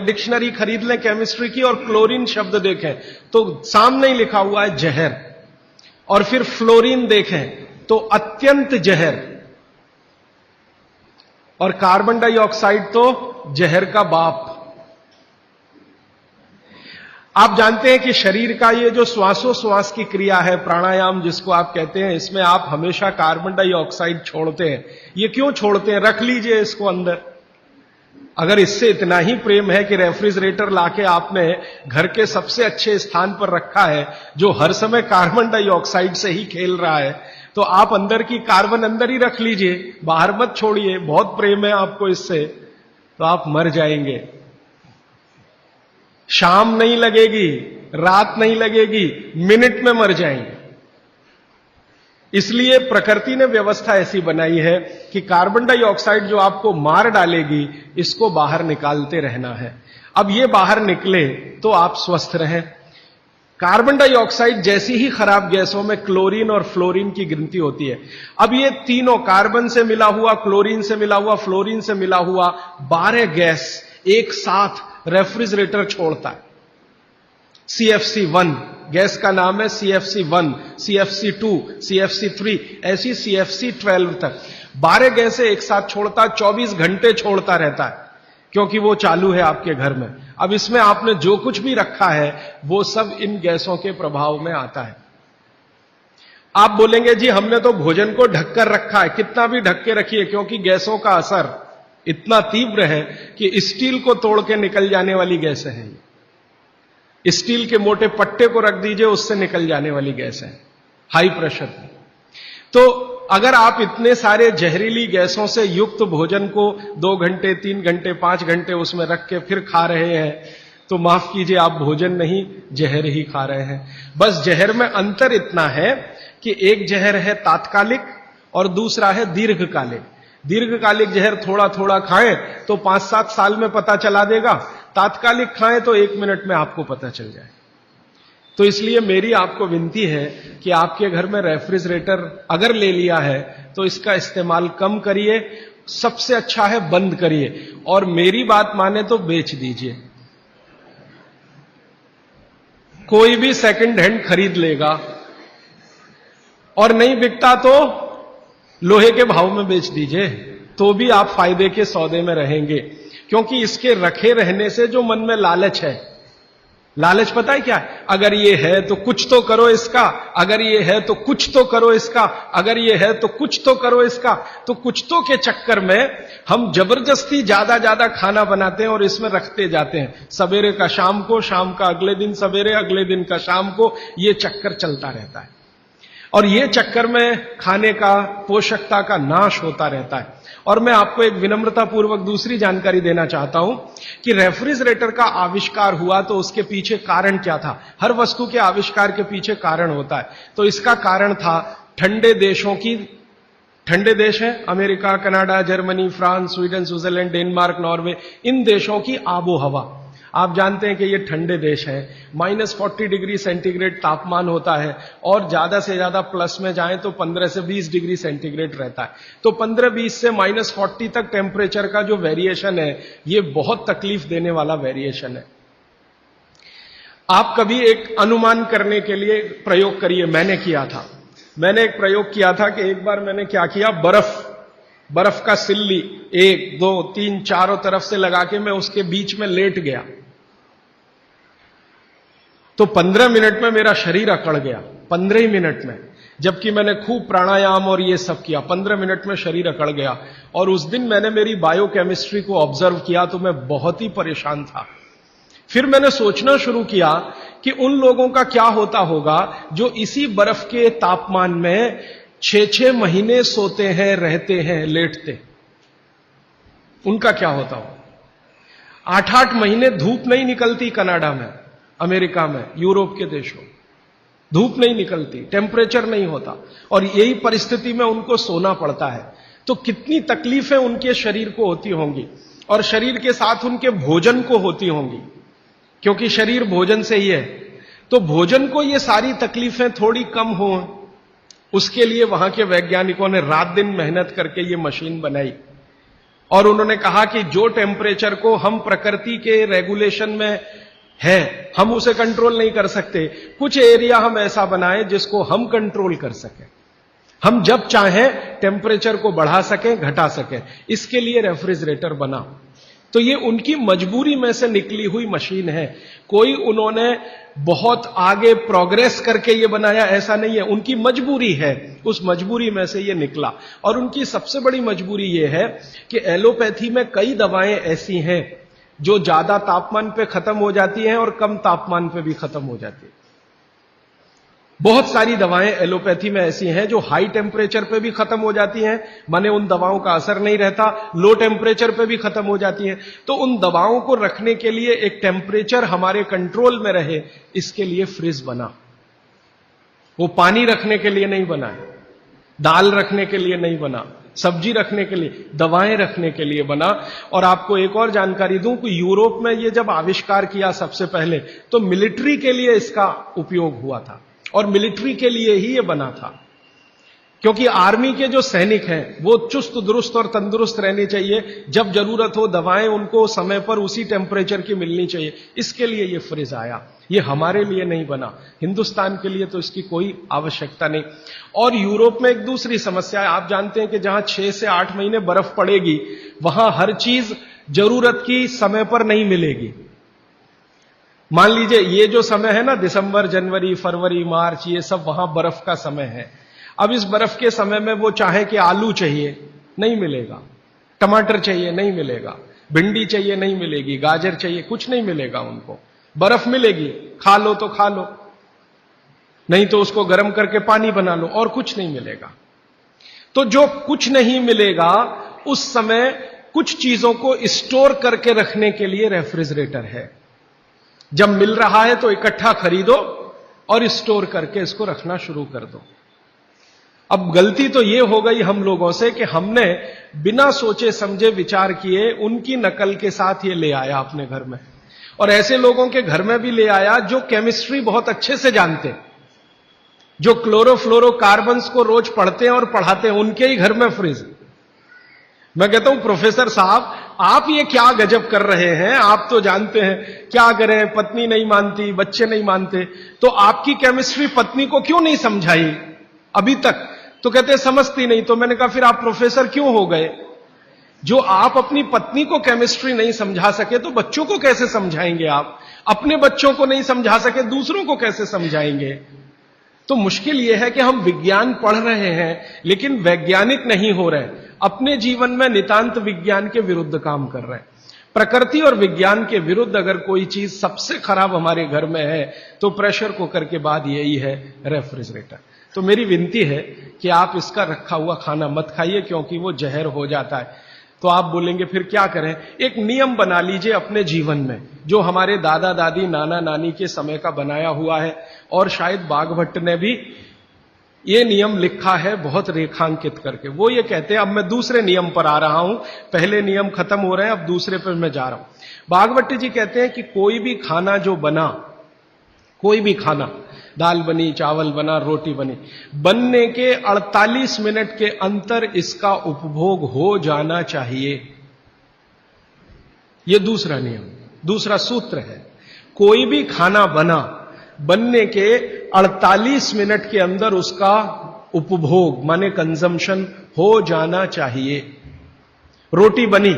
Dictionary खरीद लें chemistry की और क्लोरीन शब्द देखें तो सामने ही लिखा हुआ है जहर, और फिर फ्लोरीन देखें तो अत्यंत जहर, और कार्बन डाइऑक्साइड तो जहर का बाप। आप जानते हैं कि शरीर का ये जो श्वासोश्वास की क्रिया है, प्राणायाम जिसको आप कहते हैं, इसमें आप हमेशा कार्बन डाइऑक्साइड छोड़ते हैं। ये क्यों छोड़ते हैं? रख लीजिए इसको अंदर। अगर इससे इतना ही प्रेम है कि रेफ्रिजरेटर लाके आपने घर के सबसे अच्छे स्थान पर रखा है, जो हर समय कार्बन डाइऑक्साइड से ही खेल रहा है, तो आप अंदर की कार्बन अंदर ही रख लीजिए, बाहर मत छोड़िए। बहुत प्रेम है आपको इससे, तो आप मर जाएंगे। शाम नहीं लगेगी, रात नहीं लगेगी, मिनट में मर जाएंगे। इसलिए प्रकृति ने व्यवस्था ऐसी बनाई है कि कार्बन डाइऑक्साइड जो आपको मार डालेगी, इसको बाहर निकालते रहना है। अब ये बाहर निकले तो आप स्वस्थ रहें। कार्बन डाइऑक्साइड जैसी ही खराब गैसों में क्लोरीन और फ्लोरीन की गिनती होती है। अब ये तीनों, कार्बन से मिला हुआ, क्लोरीन से मिला हुआ, फ्लोरीन से मिला हुआ 12 गैस एक साथ रेफ्रिजरेटर छोड़ता है। CFC1 गैस का नाम है, CFC1, CFC2, CFC3, ऐसी CFC12 तक 12 गैसें एक साथ छोड़ता, 24 घंटे छोड़ता रहता है, क्योंकि वो चालू है आपके घर में। अब इसमें आपने जो कुछ भी रखा है वो सब इन गैसों के प्रभाव में आता है। आप बोलेंगे जी हमने तो भोजन को ढककर रखा है। कितना भी ढक के रखिए, क्योंकि गैसों का असर इतना तीव्र है कि स्टील को तोड़ के निकल जाने वाली गैसें हैं। स्टील के मोटे पट्टे को रख दीजिए, उससे निकल जाने वाली गैस है, हाई प्रेशर की। तो अगर आप इतने सारे जहरीली गैसों से युक्त भोजन को 2 घंटे, 3 घंटे, 5 घंटे उसमें रख के फिर खा रहे हैं, तो माफ कीजिए, आप भोजन नहीं जहर ही खा रहे हैं। बस जहर में अंतर इतना है कि एक जहर है तात्कालिक और दूसरा है दीर्घकालिक। दीर्घकालिक जहर थोड़ा थोड़ा खाएं तो 5-7 साल में पता चला देगा, तात्कालिक खाएं तो 1 मिनट में आपको पता चल जाए। तो इसलिए मेरी आपको विनती है कि आपके घर में रेफ्रिजरेटर अगर ले लिया है तो इसका इस्तेमाल कम करिए, सबसे अच्छा है बंद करिए, और मेरी बात माने तो बेच दीजिए। कोई भी सेकंड हैंड खरीद लेगा, और नहीं बिकता तो लोहे के भाव में बेच दीजिए, तो भी आप फायदे के सौदे में रहेंगे। क्योंकि इसके रखे रहने से जो मन में लालच है, लालच पता है क्या है? अगर ये है तो कुछ तो करो इसका, अगर ये है तो कुछ तो करो इसका, अगर ये है तो कुछ तो करो इसका। तो कुछ तो के चक्कर में हम जबरदस्ती ज्यादा खाना बनाते हैं और इसमें रखते जाते हैं। सवेरे का शाम को, शाम का अगले दिन सवेरे, अगले दिन का शाम को, ये चक्कर चलता रहता है। और ये चक्कर में खाने का, पोषकता का नाश होता रहता है। और मैं आपको एक विनम्रता पूर्वक दूसरी जानकारी देना चाहता हूं कि रेफ्रिजरेटर का आविष्कार हुआ तो उसके पीछे कारण क्या था? हर वस्तु के आविष्कार के पीछे कारण होता है। तो इसका कारण था ठंडे देशों की, ठंडे देश हैं America, Canada, Germany, France, Sweden, Switzerland, Denmark, Norway, इन देशों की आबो हवा। आप जानते हैं कि ये ठंडे देश हैं, -40 डिग्री सेंटीग्रेड तापमान होता है, और ज्यादा से ज्यादा प्लस में जाएं तो 15 से 20 डिग्री सेंटीग्रेड रहता है। तो 15-20 से -40 तक टेम्परेचर का जो वेरिएशन है, ये बहुत तकलीफ देने वाला वेरिएशन है। आप कभी एक अनुमान करने के लिए प्रयोग करिए। मैंने किया था, मैंने एक प्रयोग किया था कि एक बार मैंने क्या किया, बर्फ का सिल्ली 1, 2, 3 चारों तरफ से लगा के मैं उसके बीच में लेट गया, तो 15 मिनट में मेरा शरीर अकड़ गया। 15 ही मिनट में, जबकि मैंने खूब प्राणायाम और ये सब किया, 15 मिनट में शरीर अकड़ गया। और उस दिन मैंने मेरी बायोकेमिस्ट्री को ऑब्जर्व किया तो मैं बहुत ही परेशान था। फिर मैंने सोचना शुरू किया कि उन लोगों का क्या होता होगा जो इसी बर्फ के तापमान में 6-6 महीने सोते हैं, रहते हैं, लेटते। उनका क्या होता हो? 8-8 महीने धूप नहीं निकलती कनाडा में, अमेरिका में, यूरोप के देशों, धूप नहीं निकलती, टेम्परेचर नहीं होता, और यही परिस्थिति में उनको सोना पड़ता है। तो कितनी तकलीफें उनके शरीर को होती होंगी, और शरीर के साथ उनके भोजन को होती होंगी, क्योंकि शरीर भोजन से ही है। तो भोजन को ये सारी तकलीफें थोड़ी कम हो, उसके लिए वहां के वैज्ञानिकों ने रात दिन मेहनत करके ये मशीन बनाई। और उन्होंने कहा कि जो टेम्परेचर को हम प्रकृति के रेगुलेशन में है, हम उसे कंट्रोल नहीं कर सकते, कुछ एरिया हम ऐसा बनाएं जिसको हम कंट्रोल कर सकें, हम जब चाहें टेम्परेचर को बढ़ा सकें, घटा सकें। इसके लिए रेफ्रिजरेटर बना। तो ये उनकी मजबूरी में से निकली हुई मशीन है। कोई उन्होंने बहुत आगे प्रोग्रेस करके ये बनाया ऐसा नहीं है, उनकी मजबूरी है, उस मजबूरी में से ये निकला। और उनकी सबसे बड़ी मजबूरी ये है कि एलोपैथी में कई दवाएं ऐसी हैं जो ज्यादा तापमान पे खत्म हो जाती हैं और कम तापमान पे भी खत्म हो जाती है। बहुत सारी दवाएं एलोपैथी में ऐसी हैं जो हाई टेम्परेचर पे भी खत्म हो जाती हैं, माने उन दवाओं का असर नहीं रहता, लो टेम्परेचर पे भी खत्म हो जाती हैं। तो उन दवाओं को रखने के लिए एक टेम्परेचर हमारे कंट्रोल में रहे, इसके लिए फ्रिज बना। वो पानी रखने के लिए नहीं बना है, दाल रखने के लिए नहीं बना, सब्जी रखने के लिए, दवाएं रखने के लिए बना। और आपको एक और जानकारी दूं कि यूरोप में ये जब आविष्कार किया सबसे पहले, तो मिलिट्री के लिए इसका उपयोग हुआ था और मिलिट्री के लिए ही ये बना था, क्योंकि आर्मी के जो सैनिक हैं वो चुस्त दुरुस्त और तंदुरुस्त रहने चाहिए, जब जरूरत हो दवाएं उनको समय पर उसी टेम्परेचर की मिलनी चाहिए। इसके लिए ये फ्रिज आया, ये हमारे लिए नहीं बना, हिंदुस्तान के लिए तो इसकी कोई आवश्यकता नहीं। और यूरोप में एक दूसरी समस्या है, आप जानते हैं कि जहां 6 से 8 महीने बर्फ पड़ेगी वहां हर चीज जरूरत की समय पर नहीं मिलेगी। मान लीजिए ये जो समय है ना, दिसंबर, जनवरी, फरवरी, मार्च, ये सब वहां बर्फ का समय है। अब इस बर्फ के समय में वो चाहे कि आलू चाहिए, नहीं मिलेगा, टमाटर चाहिए, नहीं मिलेगा, भिंडी चाहिए, नहीं मिलेगी, गाजर चाहिए, कुछ नहीं मिलेगा उनको। बर्फ मिलेगी, खा लो तो खा लो, नहीं तो उसको गर्म करके पानी बना लो, और कुछ नहीं मिलेगा। तो जो कुछ नहीं मिलेगा उस समय कुछ चीजों को स्टोर करके रखने के लिए रेफ्रिजरेटर है। जब मिल रहा है तो इकट्ठा खरीदो और स्टोर करके इसको रखना शुरू कर दो। अब गलती तो यह हो गई हम लोगों से कि हमने बिना सोचे समझे विचार किए उनकी नकल के साथ ये ले आया अपने घर में, और ऐसे लोगों के घर में भी ले आया जो केमिस्ट्री बहुत अच्छे से जानते, जो क्लोरोफ्लोरोकार्बन्स को रोज पढ़ते हैं और पढ़ाते हैं, उनके ही घर में फ्रिज। मैं कहता हूं प्रोफेसर साहब आप ये क्या गजब कर रहे हैं, आप तो जानते हैं, क्या करें, पत्नी नहीं मानती, बच्चे नहीं मानते, तो आपकी केमिस्ट्री पत्नी को क्यों नहीं समझाई अभी तक? तो कहते समझती नहीं। तो मैंने कहा फिर आप प्रोफेसर क्यों हो गए? जो आप अपनी पत्नी को केमिस्ट्री नहीं समझा सके तो बच्चों को कैसे समझाएंगे? आप अपने बच्चों को नहीं समझा सके, दूसरों को कैसे समझाएंगे? तो मुश्किल यह है कि हम विज्ञान पढ़ रहे हैं लेकिन वैज्ञानिक नहीं हो रहे, अपने जीवन में नितांत विज्ञान के विरुद्ध काम कर रहे हैं। प्रकृति और विज्ञान के विरुद्ध अगर कोई चीज सबसे खराब हमारे घर में है तो प्रेशर कुकर के बाद यही है, रेफ्रिजरेटर। तो मेरी विनती है कि आप इसका रखा हुआ खाना मत खाइए, क्योंकि वो जहर हो जाता है। तो आप बोलेंगे फिर क्या करें? एक नियम बना लीजिए अपने जीवन में, जो हमारे दादा दादी, नाना नानी के समय का बनाया हुआ है, और शायद बाघभट्ट ने भी ये नियम लिखा है बहुत रेखांकित करके। वो ये कहते हैं, अब मैं दूसरे नियम पर आ रहा हूं, पहले नियम खत्म हो रहे हैं, अब दूसरे पर मैं जा रहा हूं। बाघभट्ट जी कहते हैं कि कोई भी खाना जो बना, कोई भी खाना, दाल बनी, चावल बना, रोटी बनी, बनने के 48 मिनट के अंतर इसका उपभोग हो जाना चाहिए। यह दूसरा नियम, दूसरा सूत्र है। कोई भी खाना बना, बनने के 48 मिनट के अंदर उसका उपभोग माने कंजम्पशन हो जाना चाहिए। रोटी बनी,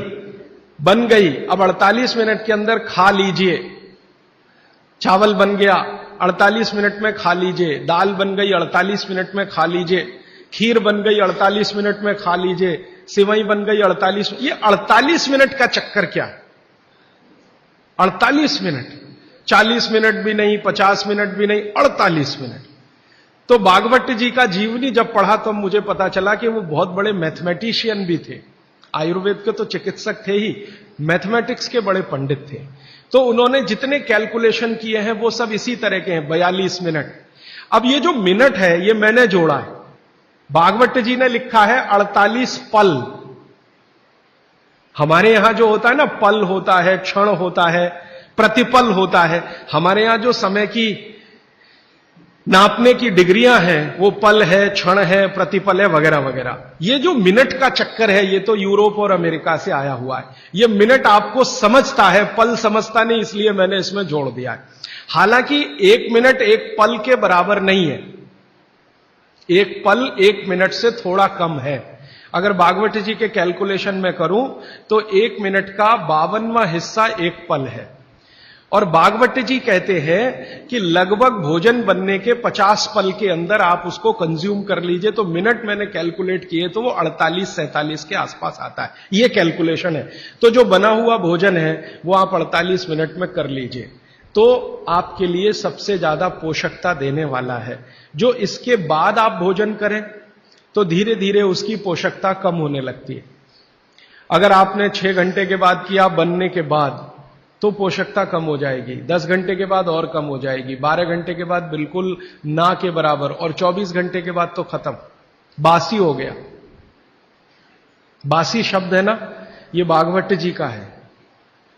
बन गई, अब 48 मिनट के अंदर खा लीजिए। चावल बन गया, 48 मिनट में खा लीजिए। दाल बन गई, 48 मिनट में खा लीजिए। खीर बन गई, 48 मिनट में खा लीजिए। सिवई बन गई 48। ये 48 मिनट का चक्कर क्या है? 48 मिनट, 40 मिनट भी नहीं, 50 मिनट भी नहीं, 48 मिनट। तो बाघभट्ट जी का जीवनी जब पढ़ा तो मुझे पता चला कि वो बहुत बड़े मैथमेटिशियन भी थे। आयुर्वेद के तो चिकित्सक थे ही, मैथमेटिक्स के बड़े पंडित थे। तो उन्होंने जितने कैलकुलेशन किए हैं वो सब इसी तरह के हैं, 42 मिनट। अब ये जो मिनट है ये मैंने जोड़ा है, बाघभट्ट जी ने लिखा है 48 पल। हमारे यहां जो होता है ना, पल होता है, क्षण होता है, प्रतिपल होता है। हमारे यहां जो समय की नापने की डिग्रियां हैं, वो पल है, क्षण है, प्रतिपल है, वगैरह वगैरह। ये जो मिनट का चक्कर है, ये तो यूरोप और अमेरिका से आया हुआ है। ये मिनट आपको समझता है, पल समझता नहीं, इसलिए मैंने इसमें जोड़ दिया है। हालांकि 1 मिनट 1 पल के बराबर नहीं है। 1 पल 1 मिनट से थोड़ा कम है। अगर भागवत जी के कैलकुलेशन में करूं तो 1 मिनट का 52वां हिस्सा 1 पल है। और भागवत जी कहते हैं कि लगभग भोजन बनने के 50 पल के अंदर आप उसको कंज्यूम कर लीजिए। तो मिनट मैंने कैलकुलेट किए तो वो 48-47 के आसपास आता है। ये कैलकुलेशन है। तो जो बना हुआ भोजन है वो आप 48 मिनट में कर लीजिए, तो आपके लिए सबसे ज्यादा पोषकता देने वाला है। जो इसके बाद आप भोजन करें तो धीरे धीरे उसकी पोषकता कम होने लगती है। अगर आपने 6 घंटे के बाद किया बनने के बाद तो पोषकता कम हो जाएगी, 10 घंटे के बाद और कम हो जाएगी, 12 घंटे के बाद बिल्कुल ना के बराबर, और 24 घंटे के बाद तो खत्म, बासी हो गया। बासी शब्द है ना, ये भागवत जी का है।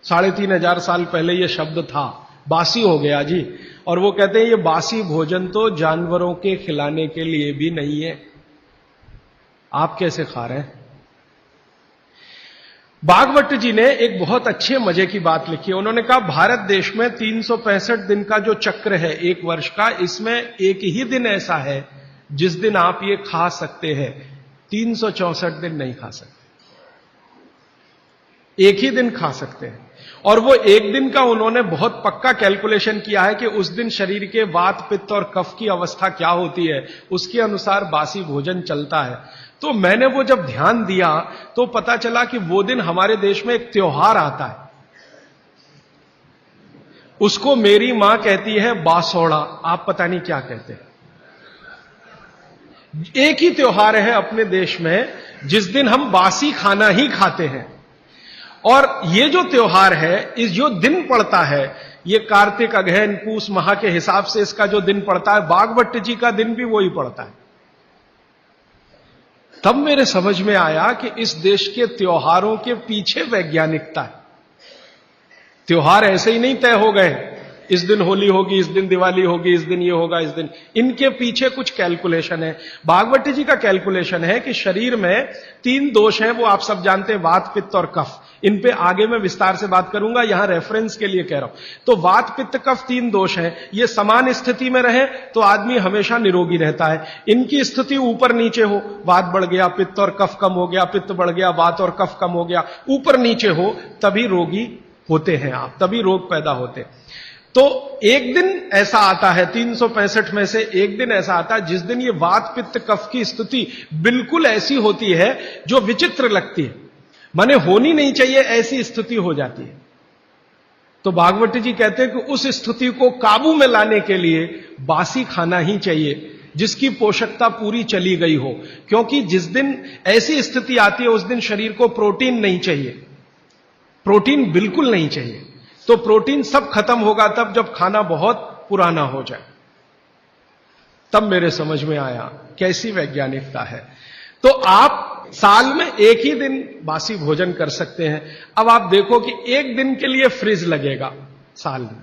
3500 साल पहले ये शब्द था, बासी हो गया जी। और वो कहते हैं ये बासी भोजन तो जानवरों के खिलाने के लिए भी नहीं है, आप कैसे खा रहे हैं। भागवत जी ने एक बहुत अच्छे मजे की बात लिखी है। उन्होंने कहा भारत देश में 365 दिन का जो चक्र है एक वर्ष का, इसमें एक ही दिन ऐसा है जिस दिन आप ये खा सकते हैं, 364 दिन नहीं खा सकते। एक ही दिन खा सकते हैं। और वो एक दिन का उन्होंने बहुत पक्का कैलकुलेशन किया है कि उस दिन शरीर के वात पित्त और कफ की अवस्था क्या होती है, उसके अनुसार बासी भोजन चलता है। तो मैंने वो जब ध्यान दिया तो पता चला कि वो दिन हमारे देश में एक त्योहार आता है, उसको मेरी मां कहती है बासोड़ा, आप पता नहीं क्या कहते हैं। एक ही त्योहार है अपने देश में जिस दिन हम बासी खाना ही खाते हैं। और ये जो त्योहार है, इस जो दिन पड़ता है, ये कार्तिक अगहन पूस माह के हिसाब से इसका जो दिन पड़ता है, भागवत जी का दिन भी वही पड़ता है। तब मेरे समझ में आया कि इस देश के त्योहारों के पीछे वैज्ञानिकता है। त्योहार ऐसे ही नहीं तय हो गए, इस दिन होली होगी, इस दिन दिवाली होगी, इस दिन ये होगा, इस दिन, इनके पीछे कुछ कैलकुलेशन है। भागवत जी का कैलकुलेशन है कि शरीर में 3 दोष हैं, वो आप सब जानते हैं, वात पित्त और कफ। इन पे आगे मैं विस्तार से बात करूंगा, यहां रेफरेंस के लिए कह रहा हूं। तो वात पित्त कफ 3 दोष हैं, ये समान स्थिति में रहे तो आदमी हमेशा निरोगी रहता है। इनकी स्थिति ऊपर नीचे हो, वात बढ़ गया, पित्त और कफ कम हो गया, पित्त बढ़ गया, वात और कफ कम हो गया, ऊपर नीचे हो, तभी रोगी होते हैं आप, तभी रोग पैदा होते हैं। तो एक दिन ऐसा आता है 365 में से एक दिन ऐसा आता है जिस दिन ये वात पित्त कफ की स्थिति बिल्कुल ऐसी होती है जो विचित्र लगती है, माने होनी नहीं चाहिए, ऐसी स्थिति हो जाती है। तो भागवत जी कहते हैं कि उस स्थिति को काबू में लाने के लिए बासी खाना ही चाहिए जिसकी पोषकता पूरी चली गई हो। क्योंकि जिस दिन ऐसी स्थिति आती है उस दिन शरीर को प्रोटीन नहीं चाहिए, प्रोटीन बिल्कुल नहीं चाहिए। तो प्रोटीन सब खत्म होगा तब जब खाना बहुत पुराना हो जाए। तब मेरे समझ में आया कैसी वैज्ञानिकता है। तो आप साल में एक ही दिन बासी भोजन कर सकते हैं। अब आप देखो कि एक दिन के लिए फ्रिज लगेगा साल में,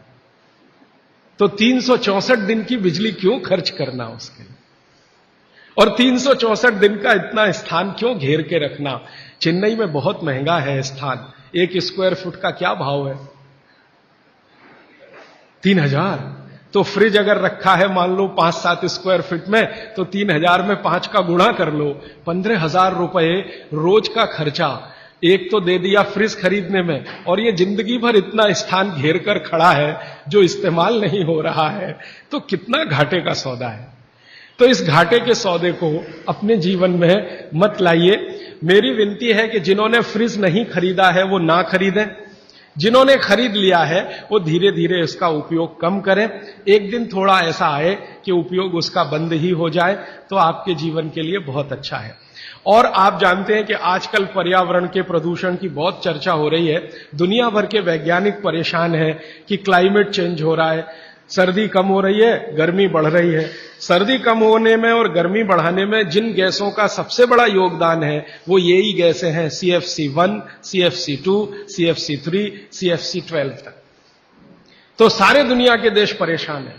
तो 364 दिन की बिजली क्यों खर्च करना उसके लिए, और 364 दिन का इतना स्थान क्यों घेर के रखना। चेन्नई में बहुत महंगा है स्थान, 1 स्क्वायर फुट का क्या भाव है, 3000। तो फ्रिज अगर रखा है मान लो 5-7 स्क्वायर फीट में, तो 3000 में 5 का गुणा कर लो, 15,000 रुपए रोज का खर्चा एक तो दे दिया फ्रिज खरीदने में, और ये जिंदगी भर इतना स्थान घेर कर खड़ा है जो इस्तेमाल नहीं हो रहा है, तो कितना घाटे का सौदा है। तो इस घाटे के सौदे को अपने जीवन में मत लाइए। मेरी विनती है कि जिन्होंने फ्रिज नहीं खरीदा है वो ना खरीदें, जिन्होंने खरीद लिया है वो धीरे धीरे इसका उपयोग कम करें। एक दिन थोड़ा ऐसा आए कि उपयोग उसका बंद ही हो जाए तो आपके जीवन के लिए बहुत अच्छा है। और आप जानते हैं कि आजकल पर्यावरण के प्रदूषण की बहुत चर्चा हो रही है। दुनिया भर के वैज्ञानिक परेशान हैं कि क्लाइमेट चेंज हो रहा है, सर्दी कम हो रही है, गर्मी बढ़ रही है। सर्दी कम होने में और गर्मी बढ़ाने में जिन गैसों का सबसे बड़ा योगदान है वो यही गैसें हैं, CFC1, CFC2, CFC3, CFC12 तक। तो सारे दुनिया के देश परेशान हैं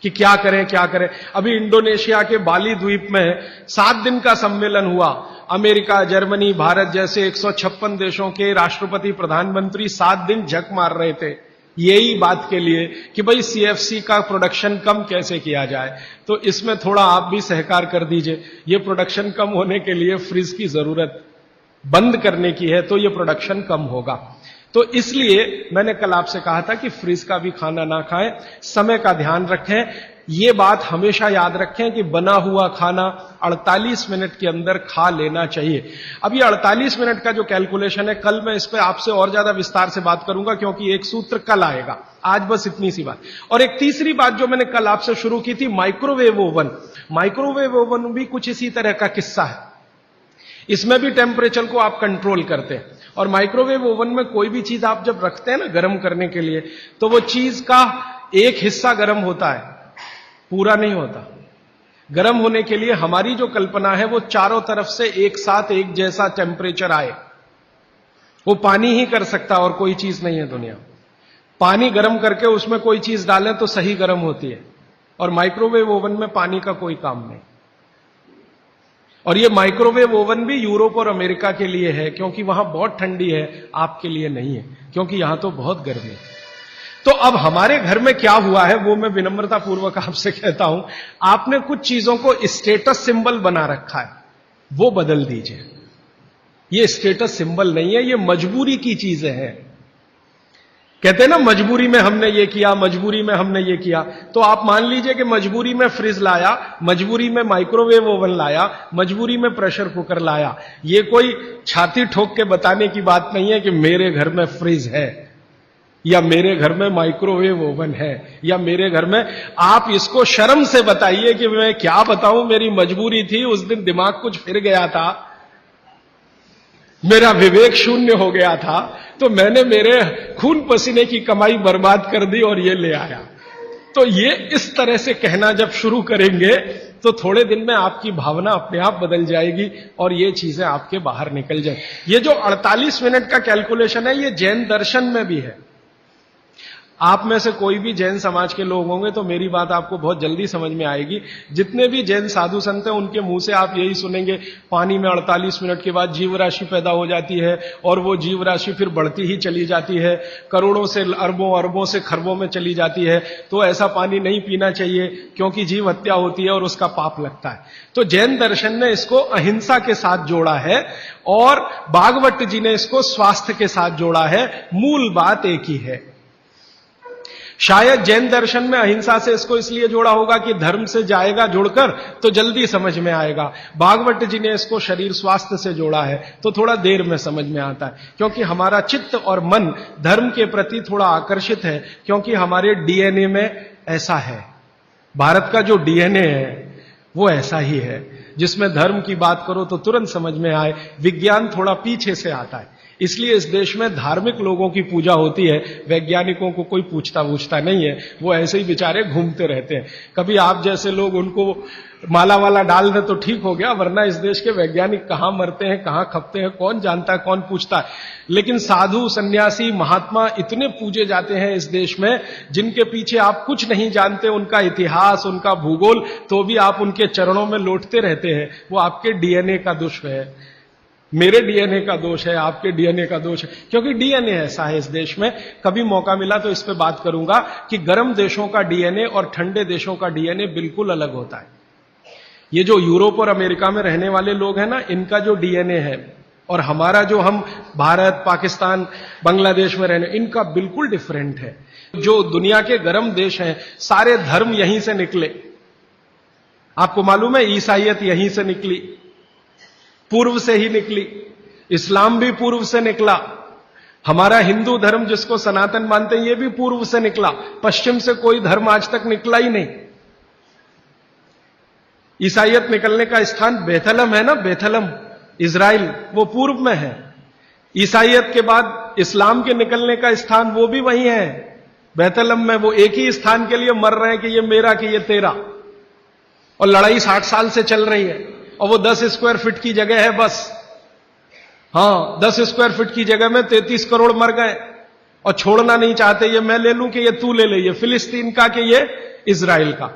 कि क्या करें क्या करें। अभी इंडोनेशिया के बाली द्वीप में 7 दिन का सम्मेलन हुआ। अमेरिका, जर्मनी, भारत जैसे 156 देशों के राष्ट्रपति, प्रधानमंत्री 7 दिन झक मार रहे थे यही बात के लिए कि भाई सीएफसी का प्रोडक्शन कम कैसे किया जाए। तो इसमें थोड़ा आप भी सहकार कर दीजिए। ये प्रोडक्शन कम होने के लिए फ्रीज की जरूरत बंद करने की है, तो ये प्रोडक्शन कम होगा। तो इसलिए मैंने कल आपसे कहा था कि फ्रीज का भी खाना ना खाएं, समय का ध्यान रखें। ये बात हमेशा याद रखें कि बना हुआ खाना 48 मिनट के अंदर खा लेना चाहिए। अब ये 48 मिनट का जो कैलकुलेशन है, कल मैं इस पर आपसे और ज्यादा विस्तार से बात करूंगा, क्योंकि एक सूत्र कल आएगा। आज बस इतनी सी बात। और एक तीसरी बात जो मैंने कल आपसे शुरू की थी, माइक्रोवेव ओवन। माइक्रोवेव ओवन भी कुछ इसी तरह का किस्सा है। इसमें भी टेम्परेचर को आप कंट्रोल करते हैं। और माइक्रोवेव ओवन में कोई भी चीज आप जब रखते हैं ना गर्म करने के लिए, तो वो चीज का एक हिस्सा गर्म होता है, पूरा नहीं होता। गर्म होने के लिए हमारी जो कल्पना है वो चारों तरफ से एक साथ एक जैसा टेम्परेचर आए। वो पानी ही कर सकता और कोई चीज नहीं है दुनिया। पानी गर्म करके उसमें कोई चीज डालें तो सही गर्म होती है, और माइक्रोवेव ओवन में पानी का कोई काम नहीं। और ये माइक्रोवेव ओवन भी यूरोप और अमेरिका के लिए है, क्योंकि वहां बहुत ठंडी है, आपके लिए नहीं है, क्योंकि यहां तो बहुत गर्मी है। तो अब हमारे घर में क्या हुआ है वो मैं विनम्रता पूर्वक आपसे कहता हूं, आपने कुछ चीजों को स्टेटस सिंबल बना रखा है, वो बदल दीजिए। ये स्टेटस सिंबल नहीं है, ये मजबूरी की चीजें हैं। कहते हैं ना मजबूरी में हमने ये किया, मजबूरी में हमने ये किया। तो आप मान लीजिए कि मजबूरी में फ्रिज लाया, मजबूरी में माइक्रोवेव ओवन लाया, मजबूरी में प्रेशर कुकर लाया। ये कोई छाती ठोक के बताने की बात नहीं है कि मेरे घर में फ्रिज है, या मेरे घर में माइक्रोवेव ओवन है, या मेरे घर में। आप इसको शर्म से बताइए कि मैं क्या बताऊं, मेरी मजबूरी थी, उस दिन दिमाग कुछ फिर गया था, मेरा विवेक शून्य हो गया था, तो मैंने मेरे खून पसीने की कमाई बर्बाद कर दी और ये ले आया। तो ये इस तरह से कहना जब शुरू करेंगे तो थोड़े दिन में आपकी भावना अपने आप बदल जाएगी और ये चीजें आपके बाहर निकल जाए। ये जो 48 मिनट का कैलकुलेशन है, ये जैन दर्शन में भी है। आप में से कोई भी जैन समाज के लोग होंगे तो मेरी बात आपको बहुत जल्दी समझ में आएगी। जितने भी जैन साधु संत हैं उनके मुंह से आप यही सुनेंगे, पानी में 48 मिनट के बाद जीव राशि पैदा हो जाती है और वो जीव राशि फिर बढ़ती ही चली जाती है, करोड़ों से अरबों, अरबों से खरबों में चली जाती है। तो ऐसा पानी नहीं पीना चाहिए क्योंकि जीव हत्या होती है और उसका पाप लगता है। तो जैन दर्शन ने इसको अहिंसा के साथ जोड़ा है और भागवत जी ने इसको स्वास्थ्य के साथ जोड़ा है। मूल बात एक ही है। शायद जैन दर्शन में अहिंसा से इसको इसलिए जोड़ा होगा कि धर्म से जाएगा जुड़कर तो जल्दी समझ में आएगा। भागवत जी ने इसको शरीर स्वास्थ्य से जोड़ा है तो थोड़ा देर में समझ में आता है, क्योंकि हमारा चित्त और मन धर्म के प्रति थोड़ा आकर्षित है, क्योंकि हमारे डीएनए में ऐसा है। भारत का जो डीएनए है वो ऐसा ही है, जिसमें धर्म की बात करो तो तुरंत समझ में आए, विज्ञान थोड़ा पीछे से आता है। इसलिए इस देश में धार्मिक लोगों की पूजा होती है, वैज्ञानिकों को कोई पूछता नहीं है, वो ऐसे ही बेचारे घूमते रहते हैं। कभी आप जैसे लोग उनको माला वाला डाल दे तो ठीक हो गया, वरना इस देश के वैज्ञानिक कहां मरते हैं, कहां खपते हैं, कौन जानता है, कौन पूछता है। लेकिन साधु, सन्यासी, महात्मा इतने पूजे जाते हैं इस देश में, जिनके पीछे आप कुछ नहीं जानते, उनका इतिहास, उनका भूगोल, तो भी आप उनके चरणों में लौटते रहते हैं। वो आपके डीएनए का दोष है, मेरे डीएनए का दोष है, आपके डीएनए का दोष है, क्योंकि डीएनए ऐसा है इस देश में। कभी मौका मिला तो इस पे बात करूंगा कि गर्म देशों का डीएनए और ठंडे देशों का डीएनए बिल्कुल अलग होता है। ये जो यूरोप और अमेरिका में रहने वाले लोग हैं ना, इनका जो डीएनए है और हमारा जो हम भारत, पाकिस्तान, बांग्लादेश में रहने, इनका बिल्कुल डिफरेंट है। जो दुनिया के गर्म देश हैं, सारे धर्म यहीं से निकले। आपको मालूम है ईसाइयत यहीं से निकली, पूर्व से ही निकली। इस्लाम भी पूर्व से निकला। हमारा हिंदू धर्म जिसको सनातन मानते हैं, ये भी पूर्व से निकला। पश्चिम से कोई धर्म आज तक निकला ही नहीं। ईसाइयत निकलने का स्थान बेथलम है ना, बेथलम इजराइल, वो पूर्व में है। ईसाइयत के बाद इस्लाम के निकलने का स्थान वो भी वही है, बेथलम में। वो एक ही स्थान के लिए मर रहे हैं कि ये मेरा, कि ये तेरा, और लड़ाई 60 साल से चल रही है। और वो 10 स्क्वायर फीट की जगह है बस। हां, 10 स्क्वायर फीट की जगह में 33 करोड़ मर गए। और छोड़ना नहीं चाहते, ये मैं ले लूं कि ये तू ले ले, ये फिलिस्तीन का कि ये इजराइल का।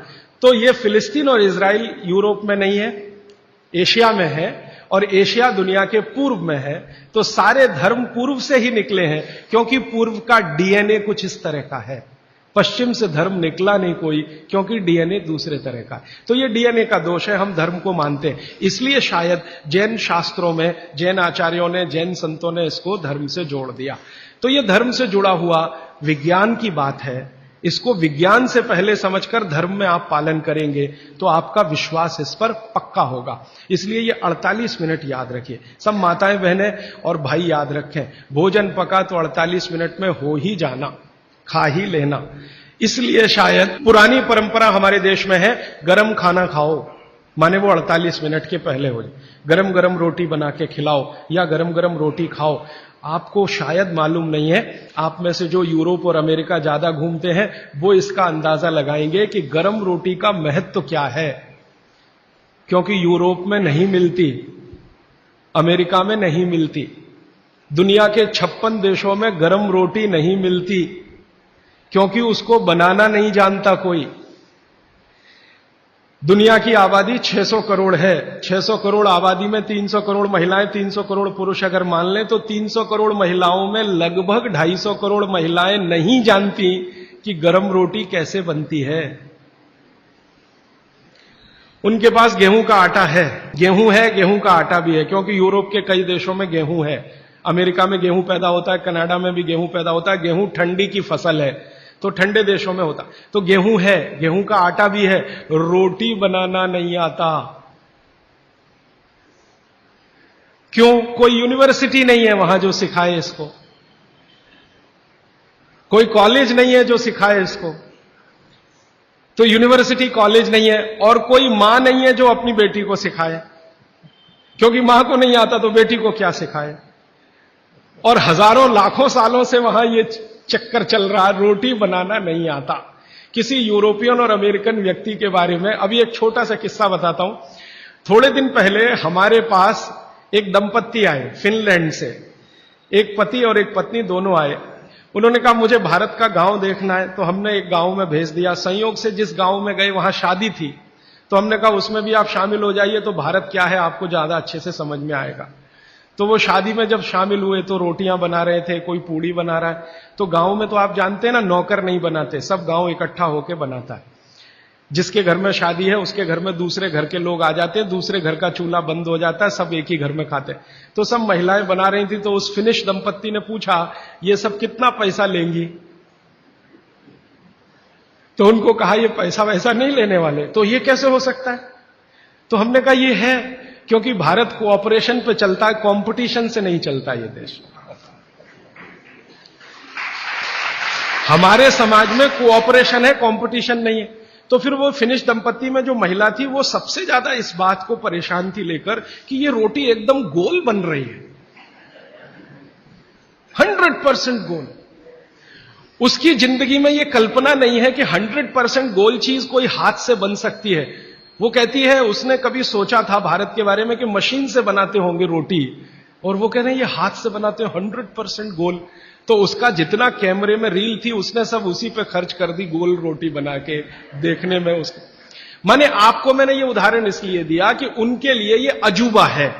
तो ये फिलिस्तीन और इजराइल यूरोप में नहीं है, एशिया में है, और एशिया दुनिया के पूर्व में है। तो सारे धर्म पूर्व से ही निकले हैं, क्योंकि पूर्व का डीएनए कुछ इस तरह का है। पश्चिम से धर्म निकला नहीं कोई, क्योंकि डीएनए दूसरे तरह का है। तो ये डीएनए का दोष है, हम धर्म को मानते हैं। इसलिए शायद जैन शास्त्रों में, जैन आचार्यों ने, जैन संतों ने इसको धर्म से जोड़ दिया। तो ये धर्म से जुड़ा हुआ विज्ञान की बात है। इसको विज्ञान से पहले समझकर धर्म में आप पालन करेंगे तो आपका विश्वास इस पर पक्का होगा। इसलिए ये 48 मिनट याद रखिए। सब माताएं बहनें और भाई याद रखें, भोजन पका तो 48 मिनट में हो ही जाना, खा ही लेना। इसलिए शायद पुरानी परंपरा हमारे देश में है, गरम खाना खाओ, माने वो 48 मिनट के पहले हो जाए। गरम गरम रोटी बना के खिलाओ या गरम गरम रोटी खाओ। आपको शायद मालूम नहीं है, आप में से जो यूरोप और अमेरिका ज्यादा घूमते हैं वो इसका अंदाजा लगाएंगे कि गरम रोटी का महत्व क्या है। क्योंकि यूरोप में नहीं मिलती, अमेरिका में नहीं मिलती, दुनिया के 56 देशों में गरम रोटी नहीं मिलती, क्योंकि उसको बनाना नहीं जानता कोई। दुनिया की आबादी 600 करोड़ है। 600 करोड़ आबादी में 300 करोड़ महिलाएं, 300 करोड़ पुरुष अगर मान लें तो 300 करोड़ महिलाओं में लगभग 250 करोड़ महिलाएं नहीं जानती कि गरम रोटी कैसे बनती है। उनके पास गेहूं का आटा है, गेहूं का आटा भी है, क्योंकि यूरोप के कई देशों में गेहूं है, अमेरिका में गेहूं पैदा होता है, कनाडा में भी गेहूं पैदा होता है। गेहूं ठंडी की फसल है, तो ठंडे देशों में होता। तो गेहूं है, गेहूं का आटा भी है, रोटी बनाना नहीं आता। क्यों? कोई यूनिवर्सिटी नहीं है वहां जो सिखाए इसको, कोई कॉलेज नहीं है जो सिखाए इसको। तो यूनिवर्सिटी कॉलेज नहीं है, और कोई मां नहीं है जो अपनी बेटी को सिखाए, क्योंकि मां को नहीं आता तो बेटी को क्या सिखाए। और हजारों लाखों सालों से वहां ये चक्कर चल रहा, रोटी बनाना नहीं आता। किसी यूरोपियन और अमेरिकन व्यक्ति के बारे में अभी एक छोटा सा किस्सा बताता हूं। थोड़े दिन पहले हमारे पास एक दंपत्ति आए फिनलैंड से, एक पति और एक पत्नी दोनों आए। उन्होंने कहा मुझे भारत का गांव देखना है, तो हमने एक गांव में भेज दिया। संयोग से जिस गांव में गए वहां शादी थी, तो हमने कहा उसमें भी आप शामिल हो जाइए, तो भारत क्या है आपको ज्यादा अच्छे से समझ में आएगा। तो वो शादी में जब शामिल हुए तो रोटियां बना रहे थे, कोई पूड़ी बना रहा है। तो गांव में तो आप जानते हैं ना, नौकर नहीं बनाते, सब गांव इकट्ठा होकर बनाता है। जिसके घर में शादी है उसके घर में दूसरे घर के लोग आ जाते हैं, दूसरे घर का चूल्हा बंद हो जाता है, सब एक ही घर में खाते हैं। तो सब महिलाएं बना रही थी। तो उस फिनिश दंपत्ति ने पूछा ये सब कितना पैसा लेंगी। तो उनको कहा ये पैसा वैसा नहीं लेने वाले। तो ये कैसे हो सकता है? तो हमने कहा ये है क्योंकि भारत कोऑपरेशन पे चलता है, कंपटीशन से नहीं चलता ये देश। हमारे समाज में कोऑपरेशन है, कंपटीशन नहीं है। तो फिर वो फिनिश दंपत्ति में जो महिला थी वो सबसे ज्यादा इस बात को परेशान थी लेकर कि ये रोटी एकदम गोल बन रही है, 100% गोल। उसकी जिंदगी में ये कल्पना नहीं है कि 100% गोल चीज कोई हाथ से बन सकती है। वो कहती है उसने कभी सोचा था भारत के बारे में कि मशीन से बनाते होंगे रोटी, और वो कह रहे हैं ये हाथ से बनाते हैं 100% गोल। तो उसका जितना कैमरे में रील थी उसने सब उसी पे खर्च कर दी, गोल रोटी बना के देखने में उसको। माने आपको मैंने ये उदाहरण इसलिए दिया कि उनके लिए ये अजूबा है,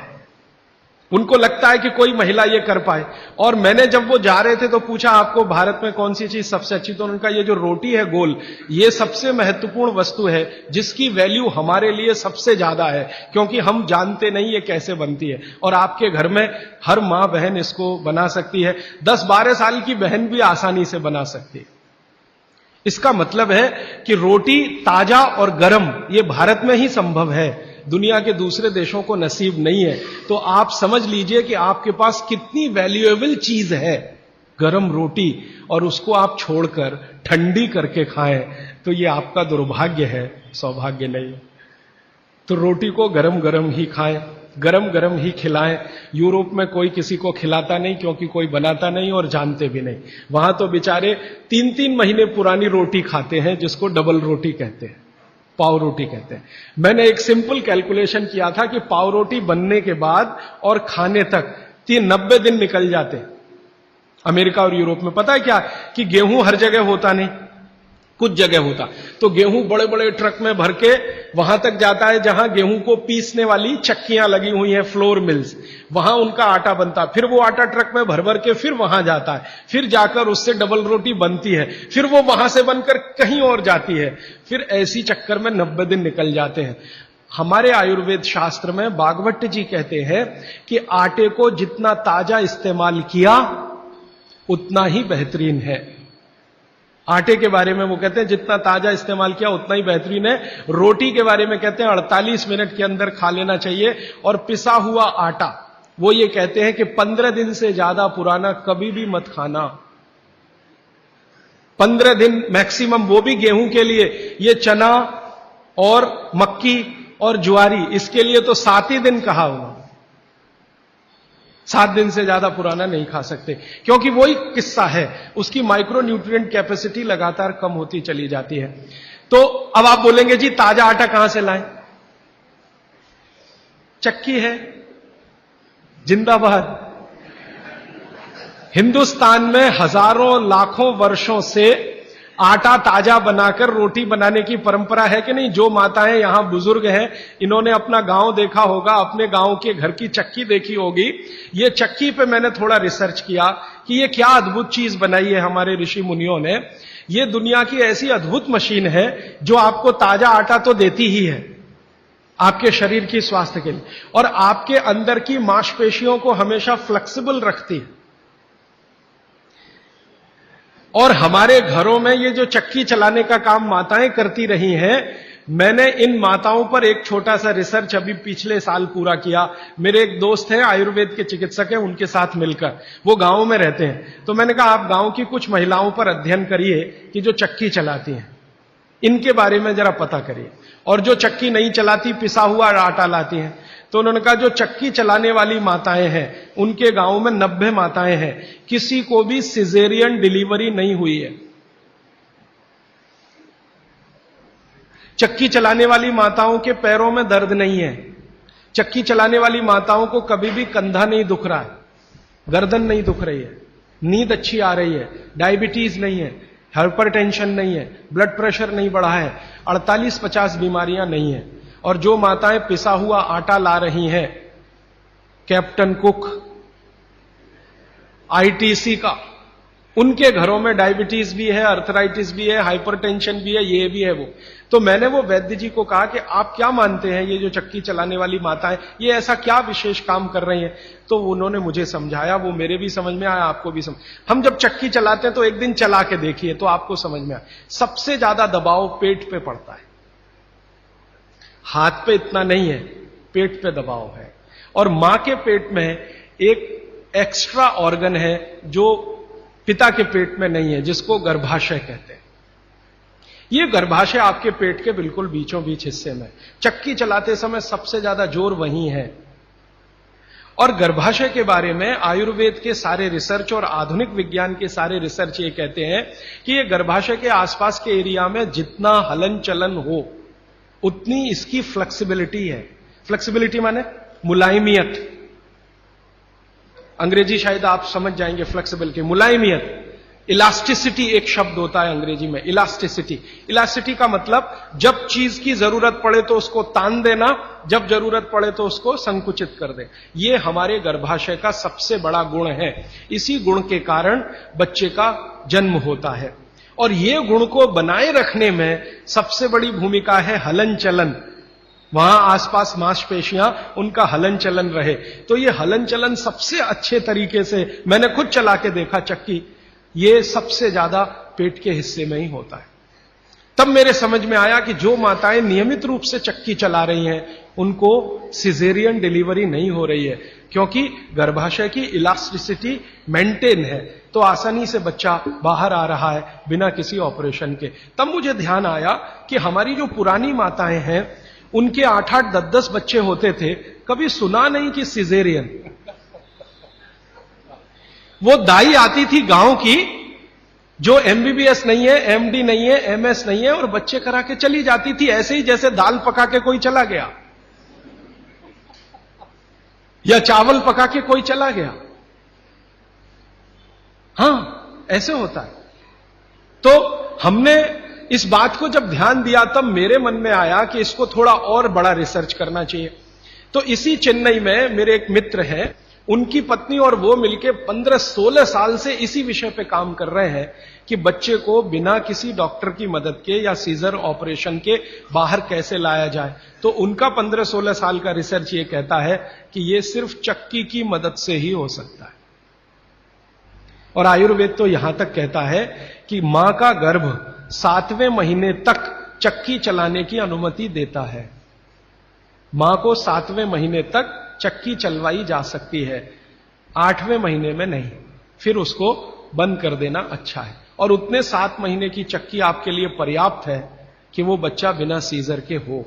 उनको लगता है कि कोई महिला ये कर पाए। और मैंने जब वो जा रहे थे तो पूछा आपको भारत में कौन सी चीज सबसे अच्छी, तो उनका ये जो रोटी है गोल, ये सबसे महत्वपूर्ण वस्तु है जिसकी वैल्यू हमारे लिए सबसे ज्यादा है, क्योंकि हम जानते नहीं ये कैसे बनती है। और आपके घर में हर मां बहन इसको बना सकती है, 10-12 साल की बहन भी आसानी से बना सकती है। इसका मतलब है कि रोटी ताजा और गर्म ये भारत में ही संभव है, दुनिया के दूसरे देशों को नसीब नहीं है। तो आप समझ लीजिए कि आपके पास कितनी वैल्यूएबल चीज है गरम रोटी, और उसको आप छोड़कर ठंडी करके खाएं तो ये आपका दुर्भाग्य है, सौभाग्य नहीं। तो रोटी को गरम गरम ही खाएं, गरम गरम ही खिलाएं। यूरोप में कोई किसी को खिलाता नहीं, क्योंकि कोई बनाता नहीं और जानते भी नहीं। वहां तो बेचारे 3-3 महीने पुरानी रोटी खाते हैं, जिसको डबल रोटी कहते हैं, पाव रोटी कहते हैं। मैंने एक सिंपल कैलकुलेशन किया था कि पाव रोटी बनने के बाद और खाने तक 90 दिन निकल जाते। अमेरिका और यूरोप में पता है क्या कि गेहूं हर जगह होता नहीं, कुछ जगह होता। तो गेहूं बड़े बड़े ट्रक में भर के वहां तक जाता है जहां गेहूं को पीसने वाली चक्कियां लगी हुई हैं, फ्लोर मिल्स, वहां उनका आटा बनता है। फिर वो आटा ट्रक में भर भर के फिर वहां जाता है, फिर जाकर उससे डबल रोटी बनती है, फिर वो वहां से बनकर कहीं और जाती है, फिर ऐसी चक्कर में 90 दिन निकल जाते हैं। हमारे आयुर्वेद शास्त्र में भागवत जी कहते हैं कि आटे को जितना ताजा इस्तेमाल किया उतना ही बेहतरीन है। आटे के बारे में वो कहते हैं जितना ताजा इस्तेमाल किया उतना ही बेहतरीन है। रोटी के बारे में कहते हैं 48 मिनट के अंदर खा लेना चाहिए। और पिसा हुआ आटा वो ये कहते हैं कि 15 दिन से ज्यादा पुराना कभी भी मत खाना। 15 दिन मैक्सिमम, वो भी गेहूं के लिए। ये चना और मक्की और ज्वारी, इसके लिए तो 7 ही दिन कहा हुआ। 7 दिन से ज्यादा पुराना नहीं खा सकते, क्योंकि वही किस्सा है, उसकी माइक्रो न्यूट्रिएंट कैपेसिटी लगातार कम होती चली जाती है। तो अब आप बोलेंगे जी ताजा आटा कहां से लाएं? चक्की है, जिंदाबाद। हिंदुस्तान में हजारों लाखों वर्षों से आटा ताजा बनाकर रोटी बनाने की परंपरा है कि नहीं? जो माताएं यहां बुजुर्ग हैं, इन्होंने अपना गांव देखा होगा, अपने गांव के घर की चक्की देखी होगी। ये चक्की पे मैंने थोड़ा रिसर्च किया कि ये क्या अद्भुत चीज बनाई है हमारे ऋषि मुनियों ने। ये दुनिया की ऐसी अद्भुत मशीन है जो आपको ताजा आटा तो देती ही है आपके शरीर की स्वास्थ्य के लिए, और आपके अंदर की मांसपेशियों को हमेशा फ्लेक्सिबल रखती है। और हमारे घरों में ये जो चक्की चलाने का काम माताएं करती रही हैं, मैंने इन माताओं पर एक छोटा सा रिसर्च अभी पिछले साल पूरा किया। मेरे एक दोस्त हैं, आयुर्वेद के चिकित्सक हैं, उनके साथ मिलकर, वो गांव में रहते हैं। तो मैंने कहा आप गांव की कुछ महिलाओं पर अध्ययन करिए कि जो चक्की चलाती हैं, इनके बारे में जरा पता करिए। और जो चक्की नहीं चलाती, पिसा हुआ आटा लाती हैं। तो उन्होंने कहा जो चक्की चलाने वाली माताएं हैं, उनके गांव में 90 माताएं हैं, किसी को भी सिजेरियन डिलीवरी नहीं हुई है। चक्की चलाने वाली माताओं के पैरों में दर्द नहीं है। चक्की चलाने वाली माताओं को कभी भी कंधा नहीं दुख रहा है, गर्दन नहीं दुख रही है, नींद अच्छी आ रही है, डायबिटीज नहीं है, हाइपरटेंशन नहीं है, ब्लड प्रेशर नहीं बढ़ा है, 48-50 बीमारियां नहीं है। और जो माताएं पिसा हुआ आटा ला रही हैं, कैप्टन कुक, आईटीसी का, उनके घरों में डायबिटीज भी है, अर्थराइटिस भी है, हाइपरटेंशन भी है, ये भी है वो। तो मैंने वो वैद्य जी को कहा कि आप क्या मानते हैं ये जो चक्की चलाने वाली माताएं, ये ऐसा क्या विशेष काम कर रही हैं? तो उन्होंने मुझे समझाया, वो मेरे भी समझ में आया, आपको भी समझ। हम जब चक्की चलाते हैं तो एक दिन चला के देखिए तो आपको समझ में आए। सबसे ज्यादा दबाव पेट पे पड़ता है, हाथ पे इतना नहीं है, पेट पे दबाव है। और मां के पेट में एक एक्स्ट्रा ऑर्गन है जो पिता के पेट में नहीं है, जिसको गर्भाशय कहते हैं। ये गर्भाशय आपके पेट के बिल्कुल बीचों बीच हिस्से में। चक्की चलाते समय सबसे ज्यादा जोर वहीं है। और गर्भाशय के बारे में आयुर्वेद के सारे रिसर्च और आधुनिक विज्ञान के सारे रिसर्च ये कहते हैं कि ये गर्भाशय के आसपास के एरिया में जितना हलन चलन हो उतनी इसकी फ्लेक्सिबिलिटी है। फ्लेक्सिबिलिटी माने मुलायमियत, अंग्रेजी शायद आप समझ जाएंगे। फ्लेक्सिबिलिटी, मुलायमियत, इलास्टिसिटी एक शब्द होता है अंग्रेजी में, इलास्टिसिटी। इलास्टिसिटी का मतलब जब चीज की जरूरत पड़े तो उसको तान देना, जब जरूरत पड़े तो उसको संकुचित कर दे। ये हमारे गर्भाशय का सबसे बड़ा गुण है। इसी गुण के कारण बच्चे का जन्म होता है। और ये गुण को बनाए रखने में सबसे बड़ी भूमिका है हलन चलन। वहां आसपास मांसपेशियां, उनका हलन चलन रहे। तो ये हलन चलन सबसे अच्छे तरीके से, मैंने खुद चला के देखा चक्की, ये सबसे ज्यादा पेट के हिस्से में ही होता है। तब मेरे समझ में आया कि जो माताएं नियमित रूप से चक्की चला रही हैं उनको सिजेरियन डिलीवरी नहीं हो रही है, क्योंकि गर्भाशय की इलास्टिसिटी मेंटेन है, तो आसानी से बच्चा बाहर आ रहा है बिना किसी ऑपरेशन के। तब मुझे ध्यान आया कि हमारी जो पुरानी माताएं हैं उनके 8-8, 10-10 बच्चे होते थे, कभी सुना नहीं कि सिजेरियन। वो दाई आती थी गांव की, जो एमबीबीएस नहीं है, एमडी नहीं है, एमएस नहीं है, और बच्चे करा के चली जाती थी, ऐसे ही जैसे दाल पका के कोई चला गया या चावल पका के कोई चला गया। हां, ऐसे होता है। तो हमने इस बात को जब ध्यान दिया तब मेरे मन में आया कि इसको थोड़ा और बड़ा रिसर्च करना चाहिए। तो इसी चेन्नई में मेरे एक मित्र हैं, उनकी पत्नी और वो मिलकर 15-16 साल से इसी विषय पे काम कर रहे हैं कि बच्चे को बिना किसी डॉक्टर की मदद के या सीजर ऑपरेशन के बाहर कैसे लाया जाए। तो उनका 15-16 साल का रिसर्च ये कहता है कि ये सिर्फ चक्की की मदद से ही हो सकता है। और आयुर्वेद तो यहां तक कहता है कि मां का गर्भ 7वें महीने तक चक्की चलाने की अनुमति देता है। मां को 7वें महीने तक चक्की चलवाई जा सकती है, 8वें महीने में नहीं, फिर उसको बंद कर देना अच्छा है। और उतने 7 महीने की चक्की आपके लिए पर्याप्त है कि वो बच्चा बिना सीजर के हो।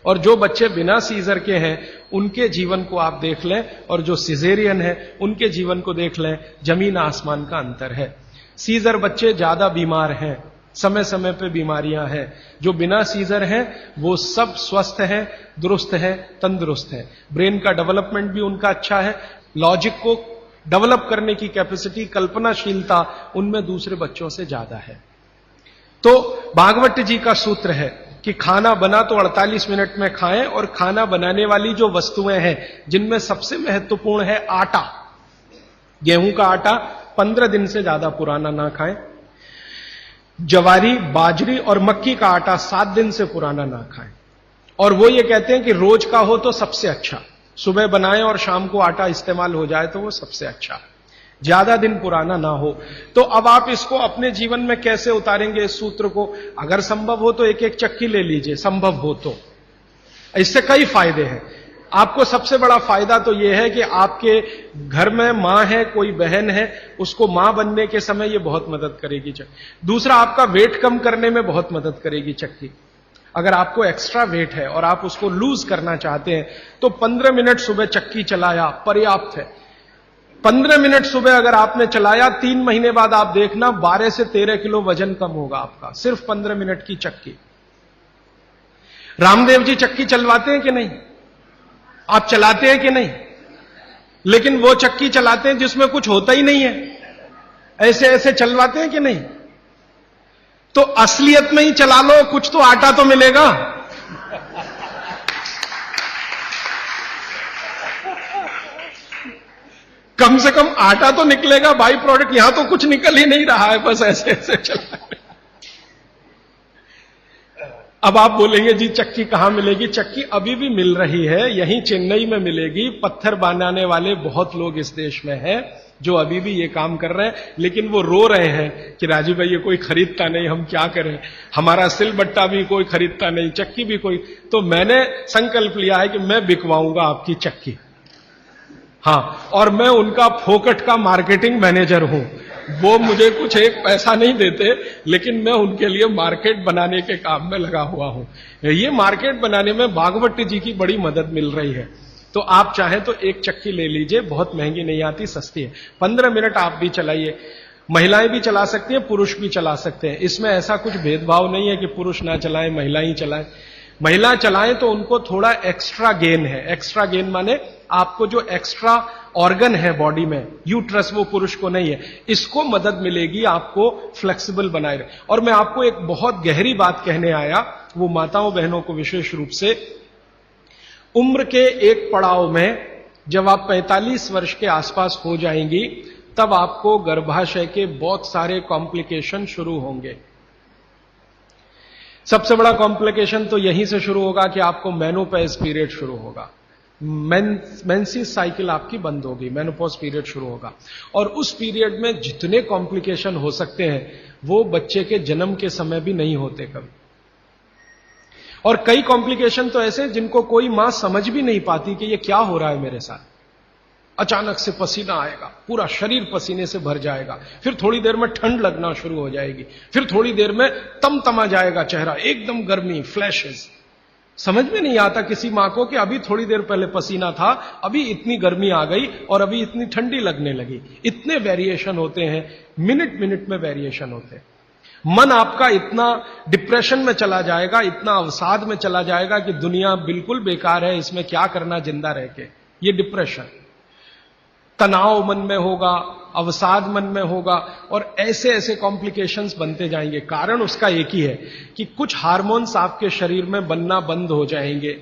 और जो बच्चे बिना सीजर के हैं उनके जीवन को आप देख लें, और जो सिजेरियन है उनके जीवन को देख लें, जमीन आसमान का अंतर है। सीजर बच्चे ज्यादा बीमार हैं, समय समय पे बीमारियां हैं। जो बिना सीजर हैं वो सब स्वस्थ हैं, दुरुस्त हैं, तंदुरुस्त हैं। ब्रेन का डेवलपमेंट भी उनका अच्छा है, लॉजिक को डेवलप करने की कैपेसिटी, कल्पनाशीलता उनमें दूसरे बच्चों से ज्यादा है। तो भागवत जी का सूत्र है कि खाना बना तो 48 मिनट में खाएं, और खाना बनाने वाली जो वस्तुएं हैं जिनमें सबसे महत्वपूर्ण है आटा, गेहूं का आटा 15 दिन से ज्यादा पुराना ना खाएं, जवारी, बाजरी और मक्की का आटा 7 दिन से पुराना ना खाएं। और वो ये कहते हैं कि रोज का हो तो सबसे अच्छा, सुबह बनाएं और शाम को आटा इस्तेमाल हो जाए तो वो सबसे अच्छा, ज्यादा दिन पुराना ना हो। तो अब आप इसको अपने जीवन में कैसे उतारेंगे इस सूत्र को? अगर संभव हो तो एक एक चक्की ले लीजिए, संभव हो तो। इससे कई फायदे हैं। आपको सबसे बड़ा फायदा तो यह है कि आपके घर में मां है, कोई बहन है, उसको मां बनने के समय ये बहुत मदद करेगी चक्की। दूसरा, आपका वेट कम करने में बहुत मदद करेगी चक्की। अगर आपको एक्स्ट्रा वेट है और आप उसको लूज करना चाहते हैं तो 15 मिनट सुबह चक्की चलाया पर्याप्त है। 15 मिनट सुबह अगर आपने चलाया, 3 महीने बाद आप देखना 12 से 13 किलो वजन कम होगा आपका, सिर्फ 15 मिनट की चक्की। रामदेव जी चक्की चलवाते हैं कि नहीं? आप चलाते हैं कि नहीं? लेकिन वो चक्की चलाते हैं जिसमें कुछ होता ही नहीं है, ऐसे ऐसे चलवाते हैं कि नहीं? तो असलियत में ही चला लो, कुछ तो आटा तो मिलेगा। कम से कम आटा तो निकलेगा, बाई प्रोडक्ट। यहां तो कुछ निकल ही नहीं रहा है, बस ऐसे ऐसे चला। अब आप बोलेंगे जी चक्की कहां मिलेगी? चक्की अभी भी मिल रही है, यहीं चेन्नई में मिलेगी। पत्थर बनाने वाले बहुत लोग इस देश में हैं जो अभी भी ये काम कर रहे हैं, लेकिन वो रो रहे हैं कि राजू भाई ये कोई खरीदता नहीं, हम क्या करें, हमारा सिलबट्टा भी कोई खरीदता नहीं, चक्की भी कोई। तो मैंने संकल्प लिया है कि मैं बिकवाऊंगा आपकी चक्की। हां, और मैं उनका फोकट का मार्केटिंग मैनेजर हूं। वो मुझे कुछ एक पैसा नहीं देते, लेकिन मैं उनके लिए मार्केट बनाने के काम में लगा हुआ हूं। ये मार्केट बनाने में भागवत जी की बड़ी मदद मिल रही है। तो आप चाहें तो एक चक्की ले लीजिए, बहुत महंगी नहीं आती, सस्ती है। 15 मिनट आप भी चलाइए, महिलाएं भी चला सकती हैं, पुरुष भी चला सकते हैं। इसमें ऐसा कुछ भेदभाव नहीं है कि पुरुष ना चलाएं महिला ही चलाएं। महिला चलाएं तो उनको थोड़ा एक्स्ट्रा गेन है। एक्स्ट्रा गेन माने आपको जो एक्स्ट्रा ऑर्गन है बॉडी में, यूट्रस, वो पुरुष को नहीं है, इसको मदद मिलेगी आपको फ्लेक्सिबल बनाए रहे। और मैं आपको एक बहुत गहरी बात कहने आया, वो माताओं बहनों को विशेष रूप से, उम्र के एक पड़ाव में जब आप 45 वर्ष के आसपास हो जाएंगी तब आपको गर्भाशय के बहुत सारे कॉम्प्लिकेशन शुरू होंगे। सबसे बड़ा कॉम्प्लिकेशन तो यहीं से शुरू होगा कि आपको मेनोपॉज पीरियड शुरू होगा, मेंसेस साइकिल आपकी बंद होगी, मेनोपॉज पीरियड शुरू होगा। और उस पीरियड में जितने कॉम्प्लिकेशन हो सकते हैं वो बच्चे के जन्म के समय भी नहीं होते कभी। और कई कॉम्प्लिकेशन तो ऐसे जिनको कोई मां समझ भी नहीं पाती कि ये क्या हो रहा है मेरे साथ। अचानक से पसीना आएगा, पूरा शरीर पसीने से भर जाएगा, फिर थोड़ी देर में ठंड लगना शुरू हो जाएगी, फिर थोड़ी देर में तमतमा जाएगा चेहरा, एकदम गर्मी, फ्लैशेस। समझ में नहीं आता किसी मां को कि अभी थोड़ी देर पहले पसीना था, अभी इतनी गर्मी आ गई और अभी इतनी ठंडी लगने लगी। इतने वेरिएशन होते हैं, मिनट मिनट में वेरिएशन होते हैं। मन आपका इतना डिप्रेशन में चला जाएगा, इतना अवसाद में चला जाएगा कि दुनिया बिल्कुल बेकार है, इसमें क्या करना जिंदा रह के। ये डिप्रेशन, तनाव मन में होगा, अवसाद मन में होगा और ऐसे ऐसे कॉम्प्लिकेशंस बनते जाएंगे। कारण उसका एक ही है कि कुछ हार्मोन्स आपके शरीर में बनना बंद हो जाएंगे,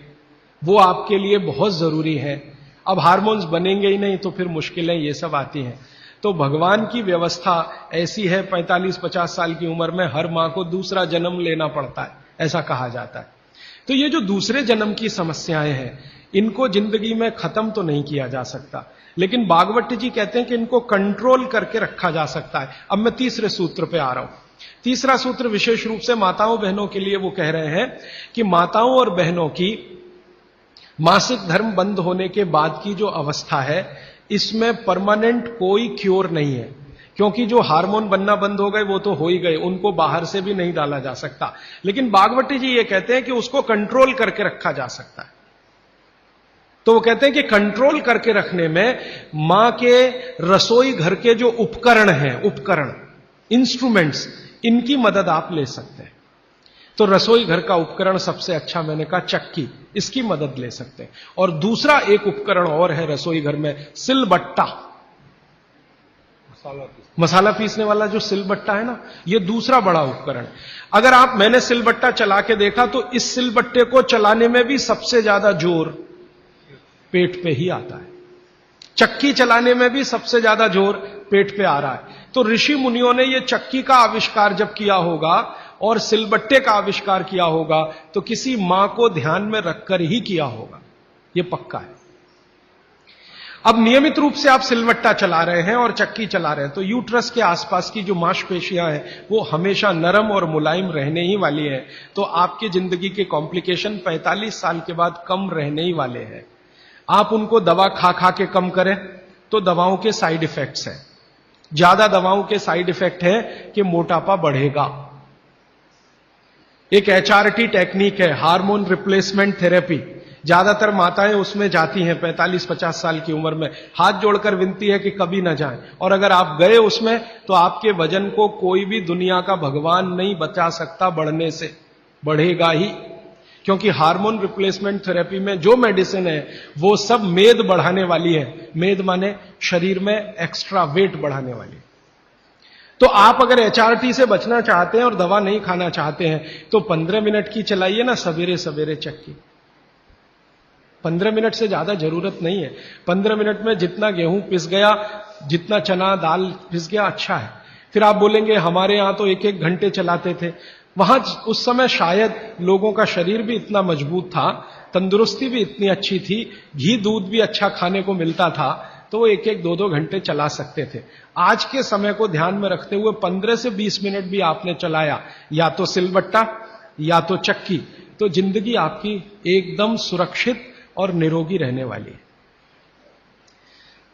वो आपके लिए बहुत जरूरी है। अब हार्मोन्स बनेंगे ही नहीं तो फिर मुश्किलें ये सब आती हैं। तो भगवान की व्यवस्था ऐसी है, 45-50 साल की उम्र में हर मां को दूसरा जन्म लेना पड़ता है, ऐसा कहा जाता है। तो ये जो दूसरे जन्म की समस्याएं हैं, इनको जिंदगी में खत्म तो नहीं किया जा सकता, लेकिन भागवत जी कहते हैं कि इनको कंट्रोल करके रखा जा सकता है। अब मैं तीसरे सूत्र पे आ रहा हूं। तीसरा सूत्र विशेष रूप से माताओं बहनों के लिए वो कह रहे हैं कि माताओं और बहनों की मासिक धर्म बंद होने के बाद की जो अवस्था है, इसमें परमानेंट कोई क्योर नहीं है, क्योंकि जो हार्मोन बनना बंद हो गए वो तो हो ही गए, उनको बाहर से भी नहीं डाला जा सकता। लेकिन भागवती जी ये कहते हैं कि उसको कंट्रोल करके रखा जा सकता है। तो वो कहते हैं कि कंट्रोल करके रखने में मां के रसोई घर के जो उपकरण हैं, उपकरण इंस्ट्रूमेंट्स, इनकी मदद आप ले सकते हैं। तो रसोई घर का उपकरण सबसे अच्छा मैंने कहा चक्की, इसकी मदद ले सकते हैं। और दूसरा एक उपकरण और है रसोई घर में, सिलबट्टा, मसाला पीसने वाला जो सिलबट्टा है ना, ये दूसरा बड़ा उपकरण। अगर मैंने सिलबट्टा चला के देखा तो इस सिलबट्टे को चलाने में भी सबसे ज्यादा जोर पेट पे ही आता है, चक्की चलाने में भी सबसे ज्यादा जोर पेट पे आ रहा है। तो ऋषि मुनियों ने ये चक्की का आविष्कार जब किया होगा और सिलबट्टे का आविष्कार किया होगा तो किसी मां को ध्यान में रखकर ही किया होगा, ये पक्का है। अब नियमित रूप से आप सिलबट्टा चला रहे हैं और चक्की चला रहे हैं तो यूट्रस के आसपास की जो मांसपेशियां हैं वो हमेशा नरम और मुलायम रहने ही वाली है। तो आपकी जिंदगी के कॉम्प्लिकेशन 45 साल के बाद कम रहने ही वाले हैं। आप उनको दवा खा खा के कम करें तो दवाओं के साइड इफेक्ट्स हैं, ज्यादा दवाओं के साइड इफेक्ट है कि मोटापा बढ़ेगा। एक HRT टेक्निक है, हार्मोन रिप्लेसमेंट थेरेपी, ज्यादातर माताएं उसमें जाती हैं 45-50 साल की उम्र में, हाथ जोड़कर विनती है कि कभी ना जाएं। और अगर आप गए उसमें तो आपके वजन को कोई भी दुनिया का भगवान नहीं बचा सकता बढ़ने से, बढ़ेगा ही। क्योंकि हार्मोन रिप्लेसमेंट थेरेपी में जो मेडिसिन है वो सब मेद बढ़ाने वाली है, मेद माने शरीर में एक्स्ट्रा वेट बढ़ाने वाली। तो आप अगर HRT से बचना चाहते हैं और दवा नहीं खाना चाहते हैं तो 15 मिनट की चलाइए ना सवेरे सवेरे चक्की। 15 मिनट से ज्यादा जरूरत नहीं है। 15 मिनट में जितना गेहूं पिस गया, जितना चना दाल पिस गया, अच्छा है। फिर आप बोलेंगे हमारे यहां तो 1-1 घंटे चलाते थे। वहां उस समय शायद लोगों का शरीर भी इतना मजबूत था, तंदुरुस्ती भी इतनी अच्छी थी, घी दूध भी अच्छा खाने को मिलता था, तो वो 1-1, 2-2 घंटे चला सकते थे। आज के समय को ध्यान में रखते हुए 15 से 20 मिनट भी आपने चलाया, या तो सिलबट्टा या तो चक्की, तो जिंदगी आपकी एकदम सुरक्षित और निरोगी रहने वाली है।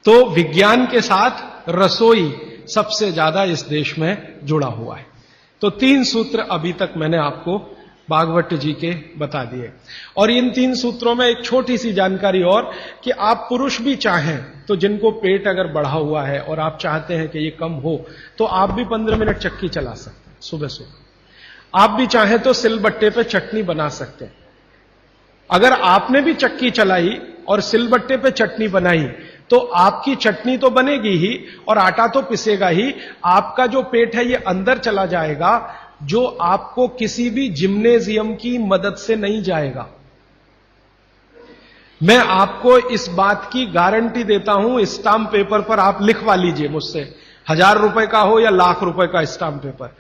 तो विज्ञान के साथ रसोई सबसे ज्यादा इस देश में जुड़ा हुआ है। तो 3 सूत्र अभी तक मैंने आपको भागवत जी के बता दिए। और इन 3 सूत्रों में एक छोटी सी जानकारी और, कि आप पुरुष भी चाहें तो जिनको पेट अगर बढ़ा हुआ है और आप चाहते हैं कि ये कम हो तो आप भी 15 मिनट चक्की चला सकते हैं सुबह सुबह। आप भी चाहें तो सिलबट्टे पे चटनी बना सकते हैं। अगर आपने भी चक्की चलाई और सिलबट्टे पे चटनी बनाई तो आपकी चटनी तो बनेगी ही और आटा तो पिसेगा ही, आपका जो पेट है ये अंदर चला जाएगा, जो आपको किसी भी जिम्नेजियम की मदद से नहीं जाएगा। मैं आपको इस बात की गारंटी देता हूं, स्टाम्प पेपर पर आप लिखवा लीजिए मुझसे, 1000 रुपए का हो या लाख रुपए का स्टाम्प पेपर,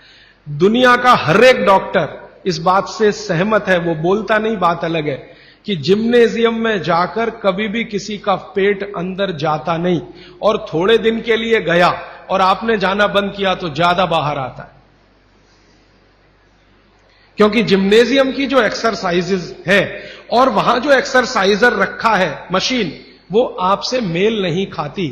दुनिया का हर एक डॉक्टर इस बात से सहमत है, वो बोलता नहीं, बात अलग है, कि जिम्नेजियम में जाकर कभी भी किसी का पेट अंदर जाता नहीं, और थोड़े दिन के लिए गया और आपने जाना बंद किया तो ज्यादा बाहर आता है। क्योंकि जिम्नेजियम की जो एक्सरसाइजेज है और वहां जो एक्सरसाइजर रखा है मशीन, वो आपसे मेल नहीं खाती।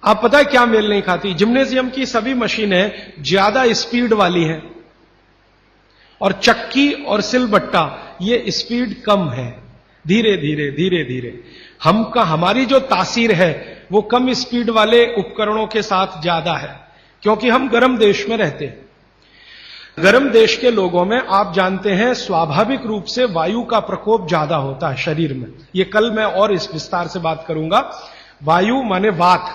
आप पता है क्या मेल नहीं खाती? जिम्नेजियम की सभी मशीनें ज्यादा स्पीड वाली हैं और चक्की और सिलबट्टा ये स्पीड कम है, धीरे धीरे धीरे धीरे। हमारी जो तासीर है वो कम स्पीड वाले उपकरणों के साथ ज्यादा है, क्योंकि हम गर्म देश में रहते हैं। गर्म देश के लोगों में आप जानते हैं स्वाभाविक रूप से वायु का प्रकोप ज्यादा होता है शरीर में। ये कल मैं और इस विस्तार से बात करूंगा। वायु माने वात,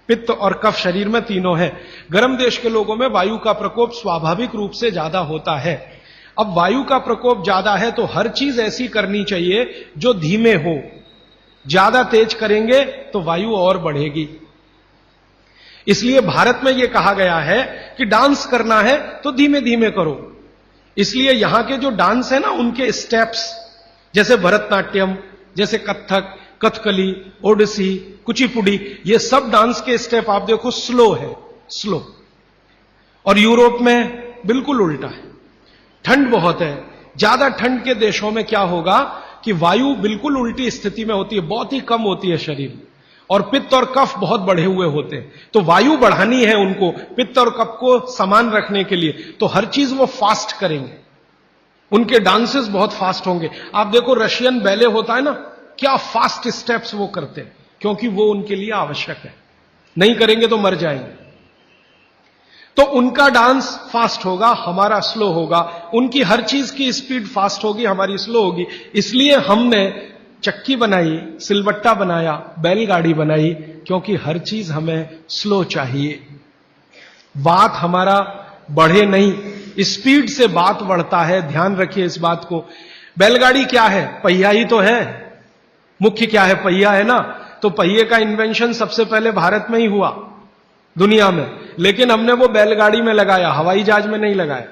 पित्त और कफ शरीर में तीनों है। गर्म देश के लोगों में वायु का प्रकोप स्वाभाविक रूप से ज्यादा होता है। अब वायु का प्रकोप ज्यादा है तो हर चीज ऐसी करनी चाहिए जो धीमे हो। ज्यादा तेज करेंगे तो वायु और बढ़ेगी। इसलिए भारत में यह कहा गया है कि डांस करना है तो धीमे धीमे करो। इसलिए यहां के जो डांस है ना, उनके स्टेप्स, जैसे भरतनाट्यम, जैसे कथक, कथकली, ओडिसी, कुचिपुड़ी, ये सब डांस के स्टेप आप देखो स्लो है, स्लो। और यूरोप में बिल्कुल उल्टा है। ठंड बहुत है, ज्यादा ठंड के देशों में क्या होगा कि वायु बिल्कुल उल्टी स्थिति में होती है, बहुत ही कम होती है शरीर में, और पित्त और कफ बहुत बढ़े हुए होते हैं। तो वायु बढ़ानी है उनको पित्त और कफ को समान रखने के लिए, तो हर चीज वो फास्ट करेंगे। उनके डांसेस बहुत फास्ट होंगे। आप देखो रशियन बैले होता है ना, क्या फास्ट स्टेप्स वो करते हैं, क्योंकि वो उनके लिए आवश्यक है। नहीं करेंगे तो मर जाएंगे। तो उनका डांस फास्ट होगा, हमारा स्लो होगा। उनकी हर चीज की स्पीड फास्ट होगी, हमारी स्लो होगी। इसलिए हमने चक्की बनाई, सिलबट्टा बनाया, बैलगाड़ी बनाई, क्योंकि हर चीज हमें स्लो चाहिए। बात हमारा बढ़े नहीं, स्पीड से बात बढ़ता है। ध्यान रखिए इस बात को। बैलगाड़ी क्या है? पहिया ही तो है। मुख्य क्या है? पहिया है ना। तो पहिए का इन्वेंशन सबसे पहले भारत में ही हुआ दुनिया में, लेकिन हमने वो बैलगाड़ी में लगाया, हवाई जहाज में नहीं लगाया।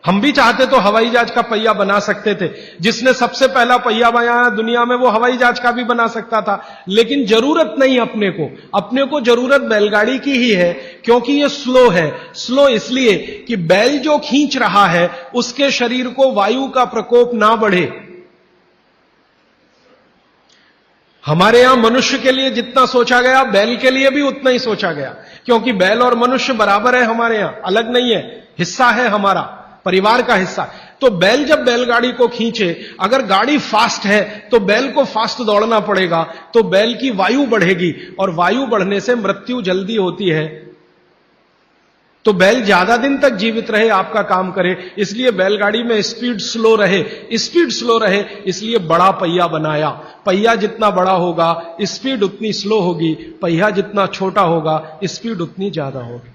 हम भी चाहते तो हवाई जहाज का पहिया बना सकते थे। जिसने सबसे पहला पहिया बनाया दुनिया में, वो हवाई जहाज का भी बना सकता था, लेकिन जरूरत नहीं अपने को जरूरत बैलगाड़ी की ही है, क्योंकि ये स्लो है। स्लो इसलिए कि बैल जो खींच रहा है उसके शरीर को वायु का प्रकोप ना बढ़े। हमारे यहां मनुष्य के लिए जितना सोचा गया, बैल के लिए भी उतना ही सोचा गया, क्योंकि बैल और मनुष्य बराबर है हमारे यहां, अलग नहीं है, हिस्सा है हमारा, परिवार का हिस्सा। तो बैल जब बैलगाड़ी को खींचे, अगर गाड़ी फास्ट है तो बैल को फास्ट दौड़ना पड़ेगा, तो बैल की वायु बढ़ेगी, और वायु बढ़ने से मृत्यु जल्दी होती है। तो बैल ज्यादा दिन तक जीवित रहे, आपका काम करे, इसलिए बैलगाड़ी में स्पीड स्लो रहे, इसलिए बड़ा पहिया बनाया। पहिया जितना बड़ा होगा स्पीड उतनी स्लो होगी, पहिया जितना छोटा होगा स्पीड उतनी ज्यादा होगी।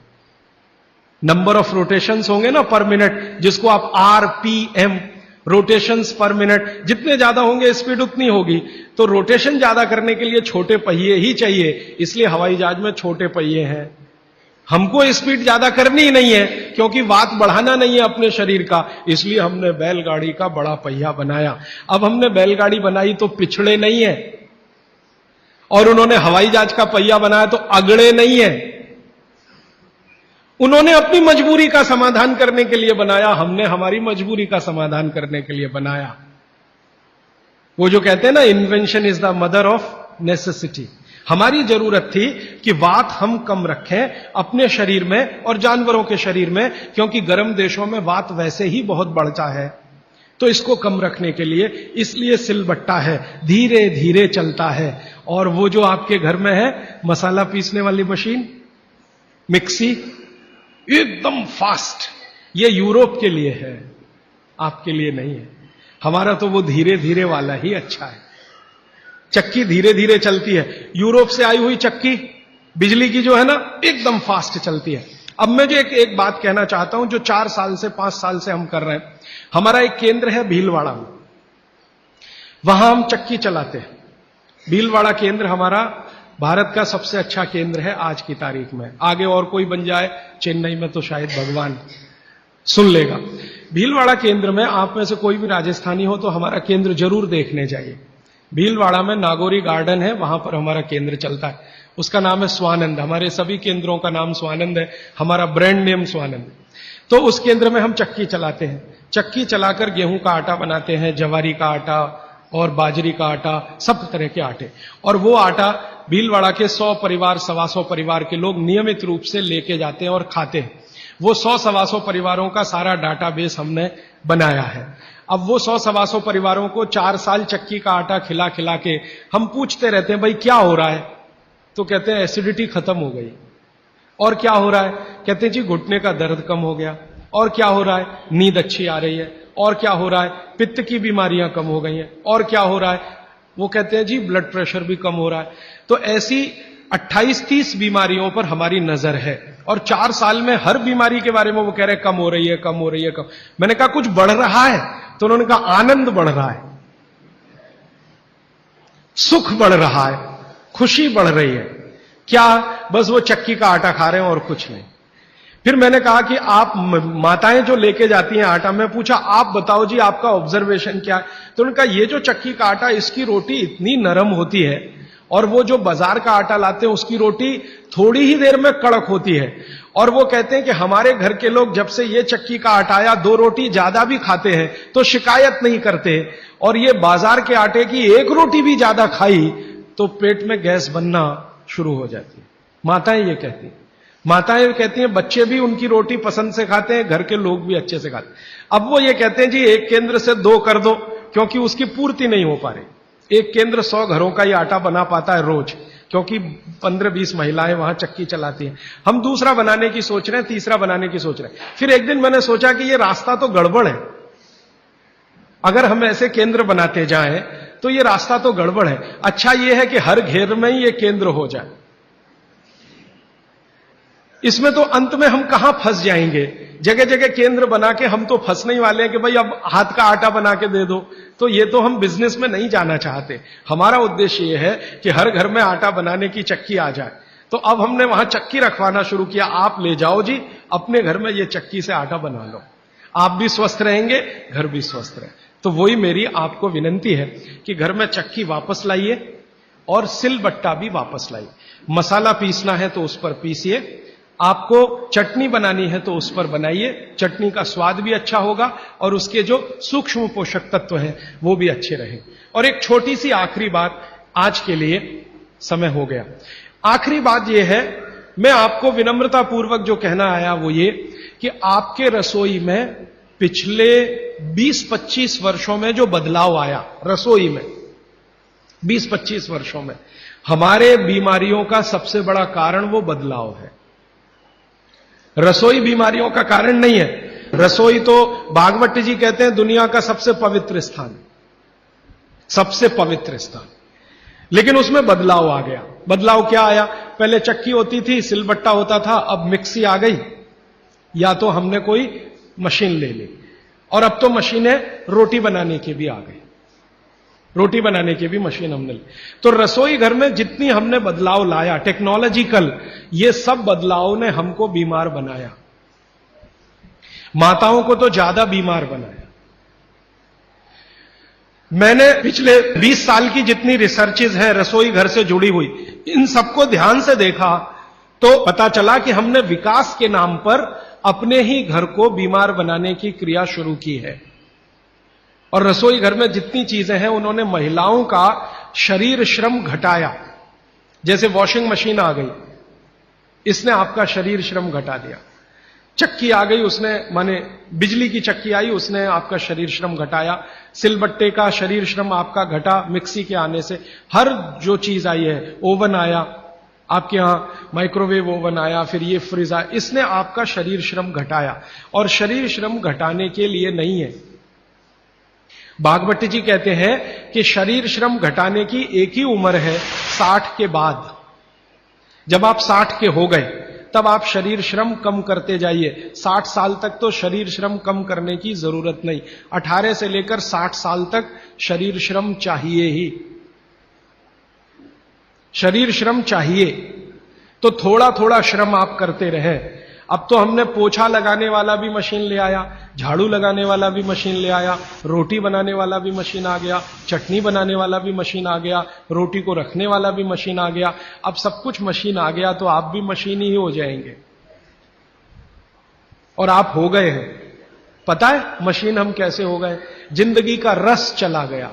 नंबर ऑफ रोटेशंस होंगे ना पर मिनट, जिसको आप RPM, रोटेशंस पर मिनट, जितने ज्यादा होंगे स्पीड उतनी होगी। तो रोटेशन ज्यादा करने के लिए छोटे पहिए ही चाहिए, इसलिए हवाई जहाज में छोटे पहिए हैं। हमको स्पीड ज्यादा करनी ही नहीं है, क्योंकि वात बढ़ाना नहीं है अपने शरीर का, इसलिए हमने बैलगाड़ी का बड़ा पहिया बनाया। अब हमने बैलगाड़ी बनाई तो पिछड़े नहीं है, और उन्होंने हवाई जहाज का पहिया बनाया तो अगड़े नहीं है। उन्होंने अपनी मजबूरी का समाधान करने के लिए बनाया, हमने हमारी मजबूरी का समाधान करने के लिए बनाया। वो जो कहते हैं ना, invention is the mother of necessity. हमारी जरूरत थी कि वात हम कम रखें अपने शरीर में और जानवरों के शरीर में, क्योंकि गर्म देशों में वात वैसे ही बहुत बढ़ता है। तो इसको कम रखने के लिए इसलिए सिलबट्टा है, धीरे धीरे चलता है। और वो जो आपके घर में है मसाला पीसने वाली मशीन, मिक्सी, एकदम फास्ट, ये यूरोप के लिए है, आपके लिए नहीं है। हमारा तो वो धीरे धीरे वाला ही अच्छा है। चक्की धीरे धीरे चलती है, यूरोप से आई हुई चक्की बिजली की जो है ना, एकदम फास्ट चलती है। अब मैं जो एक बात कहना चाहता हूं, जो 4 साल से 5 साल से हम कर रहे हैं। हमारा एक केंद्र है भीलवाड़ा में, वहां हम चक्की चलाते हैं। भीलवाड़ा केंद्र हमारा भारत का सबसे अच्छा केंद्र है आज की तारीख में। आगे और कोई बन जाए चेन्नई में तो शायद भगवान सुन लेगा। भीलवाड़ा केंद्र में आप में से कोई भी राजस्थानी हो तो हमारा केंद्र जरूर देखने जाइए। भीलवाड़ा में नागौरी गार्डन है, वहां पर हमारा केंद्र चलता है। उसका नाम है स्वानंद। हमारे सभी केंद्रों का नाम स्वानंद है, हमारा ब्रांड नेम स्वानंद। तो उस केंद्र में हम चक्की चलाते हैं। चक्की चलाकर गेहूं का आटा बनाते हैं, जवारी का आटा और बाजरी का आटा, सब तरह के आटे। और वो आटा भीलवाड़ा के 100 परिवार, 125 परिवार के लोग नियमित रूप से लेके जाते हैं और खाते हैं। वो 100-125 परिवारों का सारा डाटाबेस हमने बनाया है। अब वो 100-125 परिवारों को 4 साल चक्की का आटा खिला खिला के हम पूछते रहते हैं, भाई क्या हो रहा है? तो कहते हैं एसिडिटी खत्म हो गई। और क्या हो रहा है? कहते हैं जी घुटने का दर्द कम हो गया। और क्या हो रहा है? नींद अच्छी आ रही है। और क्या हो रहा है? पित्त की बीमारियां कम हो गई हैं। और क्या हो रहा है? वो कहते हैं जी ब्लड प्रेशर भी कम हो रहा है। तो ऐसी 28-30 बीमारियों पर हमारी नजर है और 4 साल में हर बीमारी के बारे में वो कह रहे हैं कम हो रही है, कम हो रही है, कम। मैंने कहा कुछ बढ़ रहा है? तो उन्होंने कहा आनंद बढ़ रहा है, सुख बढ़ रहा है, खुशी बढ़ रही है। क्या? बस वो चक्की का आटा खा रहे हैं और कुछ नहीं। फिर मैंने कहा कि आप माताएं जो लेके जाती हैं आटा, मैं पूछा आप बताओ जी आपका ऑब्जर्वेशन क्या है? तो उन्होंने कहा ये जो चक्की का आटा, इसकी रोटी इतनी नरम होती है और वो जो बाजार का आटा लाते हैं उसकी रोटी थोड़ी ही देर में कड़क होती है। और वो कहते हैं कि हमारे घर के लोग जब से ये चक्की का आटा आया 2 रोटी ज्यादा भी खाते हैं तो शिकायत नहीं करते, और ये बाजार के आटे की 1 रोटी भी ज्यादा खाई तो पेट में गैस बनना शुरू हो जाती है। माताएं ये कहती हैं। माताएं कहती हैं बच्चे भी उनकी रोटी पसंद से खाते हैं, घर के लोग भी अच्छे से खाते हैं। अब वो ये कहते हैं जी 1 केंद्र से 2 कर दो, क्योंकि उसकी पूर्ति नहीं हो पा रही। 1 केंद्र 100 घरों का ही आटा बना पाता है रोज, क्योंकि 15-20 महिलाएं वहां चक्की चलाती हैं। हम दूसरा बनाने की सोच रहे हैं, तीसरा बनाने की सोच रहे हैं। फिर एक दिन मैंने सोचा कि ये रास्ता तो गड़बड़ है। अगर हम ऐसे केंद्र बनाते जाएं तो ये रास्ता तो गड़बड़ है। अच्छा ये है कि हर घेर में ही ये केंद्र हो जाए। इसमें तो अंत में हम कहां फंस जाएंगे? जगह जगह केंद्र बना के हम तो फंसने ही वाले हैं कि भाई अब हाथ का आटा बना के दे दो। तो ये तो हम बिजनेस में नहीं जाना चाहते। हमारा उद्देश्य ये है कि हर घर में आटा बनाने की चक्की आ जाए। तो अब हमने वहां चक्की रखवाना शुरू किया। आप ले जाओ जी, अपने घर में ये चक्की से आटा बना लो, आप भी स्वस्थ रहेंगे, घर भी स्वस्थ रहे। तो वही मेरी आपको विनंती है कि घर में चक्की वापस लाइए और सिलबट्टा भी वापस लाइए। मसाला पीसना है तो उस पर पीसिए, आपको चटनी बनानी है तो उस पर बनाइए। चटनी का स्वाद भी अच्छा होगा और उसके जो सूक्ष्म पोषक तत्व हैं वो भी अच्छे रहें। और एक छोटी सी आखिरी बात, आज के लिए समय हो गया। आखिरी बात यह है, मैं आपको विनम्रता पूर्वक जो कहना आया वो ये कि आपके रसोई में पिछले 20-25 वर्षों में जो बदलाव आया, रसोई में 20-25 वर्षों में, हमारे बीमारियों का सबसे बड़ा कारण वो बदलाव है। रसोई बीमारियों का कारण नहीं है। रसोई तो भागवत जी कहते हैं दुनिया का सबसे पवित्र स्थान, सबसे पवित्र स्थान। लेकिन उसमें बदलाव आ गया। बदलाव क्या आया? पहले चक्की होती थी, सिलबट्टा होता था, अब मिक्सी आ गई, या तो हमने कोई मशीन ले ली, और अब तो मशीनें रोटी बनाने की भी आ गई। रोटी बनाने की भी मशीन हमने ली। तो रसोई घर में जितनी हमने बदलाव लाया टेक्नोलॉजिकल, ये सब बदलाव ने हमको बीमार बनाया। माताओं को तो ज्यादा बीमार बनाया। मैंने पिछले 20 साल की जितनी रिसर्चेज हैं रसोई घर से जुड़ी हुई, इन सबको ध्यान से देखा तो पता चला कि हमने विकास के नाम पर अपने ही घर को बीमार बनाने की क्रिया शुरू की है। और रसोई घर में जितनी चीजें हैं उन्होंने महिलाओं का शरीर श्रम घटाया। जैसे वॉशिंग मशीन आ गई, इसने आपका शरीर श्रम घटा दिया। चक्की आ गई, उसने माने बिजली की चक्की आई, उसने आपका शरीर श्रम घटाया। सिलबट्टे का शरीर श्रम आपका घटा मिक्सी के आने से। हर जो चीज आई है, ओवन आया आपके यहां, माइक्रोवेव ओवन आया, फिर ये फ्रिज आया, इसने आपका शरीर श्रम घटाया। और शरीर श्रम घटाने के लिए नहीं है। भागवत जी कहते हैं कि शरीर श्रम घटाने की एक ही उम्र है, 60 के बाद। जब आप 60 के हो गए तब आप शरीर श्रम कम करते जाइए। 60 साल तक तो शरीर श्रम कम करने की जरूरत नहीं। 18 से लेकर 60 साल तक शरीर श्रम चाहिए ही, शरीर श्रम चाहिए। तो थोड़ा थोड़ा श्रम आप करते रहें। अब तो हमने पोछा लगाने वाला भी मशीन ले आया, झाड़ू लगाने वाला भी मशीन ले आया, रोटी बनाने वाला भी मशीन आ गया, चटनी बनाने वाला भी मशीन आ गया, रोटी को रखने वाला भी मशीन आ गया। अब सब कुछ मशीन आ गया तो आप भी मशीन ही हो जाएंगे। और आप हो गए हैं। पता है मशीन हम कैसे हो गए? जिंदगी का रस चला गया,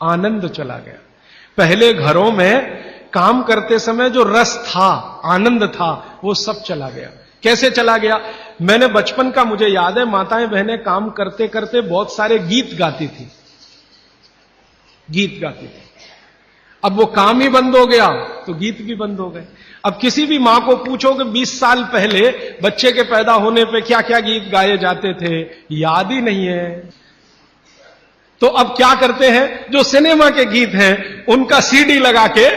आनंद चला गया। पहले घरों में काम करते समय जो रस था, आनंद था, वो सब चला गया। कैसे चला गया? मैंने बचपन का मुझे याद है, माताएं बहनें काम करते करते बहुत सारे गीत गाती थी, गीत गाती थी। अब वो काम ही बंद हो गया तो गीत भी बंद हो गए। अब किसी भी मां को पूछो कि 20 साल पहले बच्चे के पैदा होने पे क्या क्या गीत गाए जाते थे, याद ही नहीं है। तो अब क्या करते हैं, जो सिनेमा के गीत हैं उनका सीडी लगा के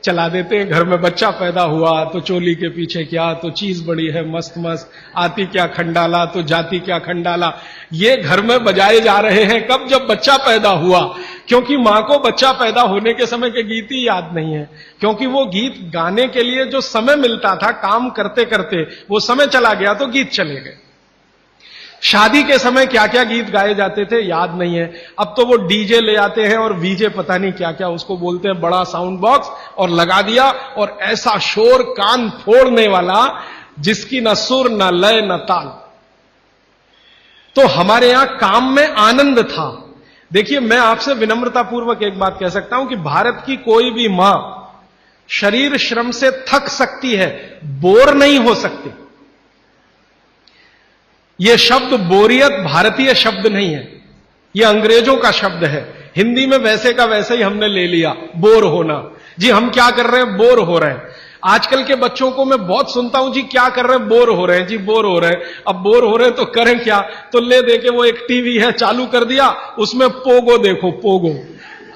चला देते हैं। घर में बच्चा पैदा हुआ तो चोली के पीछे क्या, तो चीज बड़ी है मस्त मस्त, आती क्या खंडाला तो जाती क्या खंडाला, ये घर में बजाए जा रहे हैं। कब? जब बच्चा पैदा हुआ, क्योंकि मां को बच्चा पैदा होने के समय के गीत ही याद नहीं है, क्योंकि वो गीत गाने के लिए जो समय मिलता था काम करते करते वो समय चला गया तो गीत चले गए। शादी के समय क्या क्या गीत गाए जाते थे याद नहीं है। अब तो वो डीजे ले आते हैं और वीजे पता नहीं क्या क्या उसको बोलते हैं, बड़ा साउंड बॉक्स, और लगा दिया और ऐसा शोर कान फोड़ने वाला जिसकी न सुर न लय न ताल। तो हमारे यहां काम में आनंद था। देखिए, मैं आपसे विनम्रतापूर्वक एक बात कह सकता हूं कि भारत की कोई भी मां शरीर श्रम से थक सकती है, बोर नहीं हो सकती। यह शब्द बोरियत भारतीय शब्द नहीं है, यह अंग्रेजों का शब्द है। हिंदी में वैसे का वैसे ही हमने ले लिया, बोर होना। जी हम क्या कर रहे हैं? बोर हो रहे हैं। आजकल के बच्चों को मैं बहुत सुनता हूं, जी क्या कर रहे हैं? बोर हो रहे हैं। जी बोर हो रहे हैं। अब बोर हो रहे हैं तो करें क्या? तो ले दे के वो एक टीवी है चालू कर दिया, उसमें पोगो देखो, पोगो।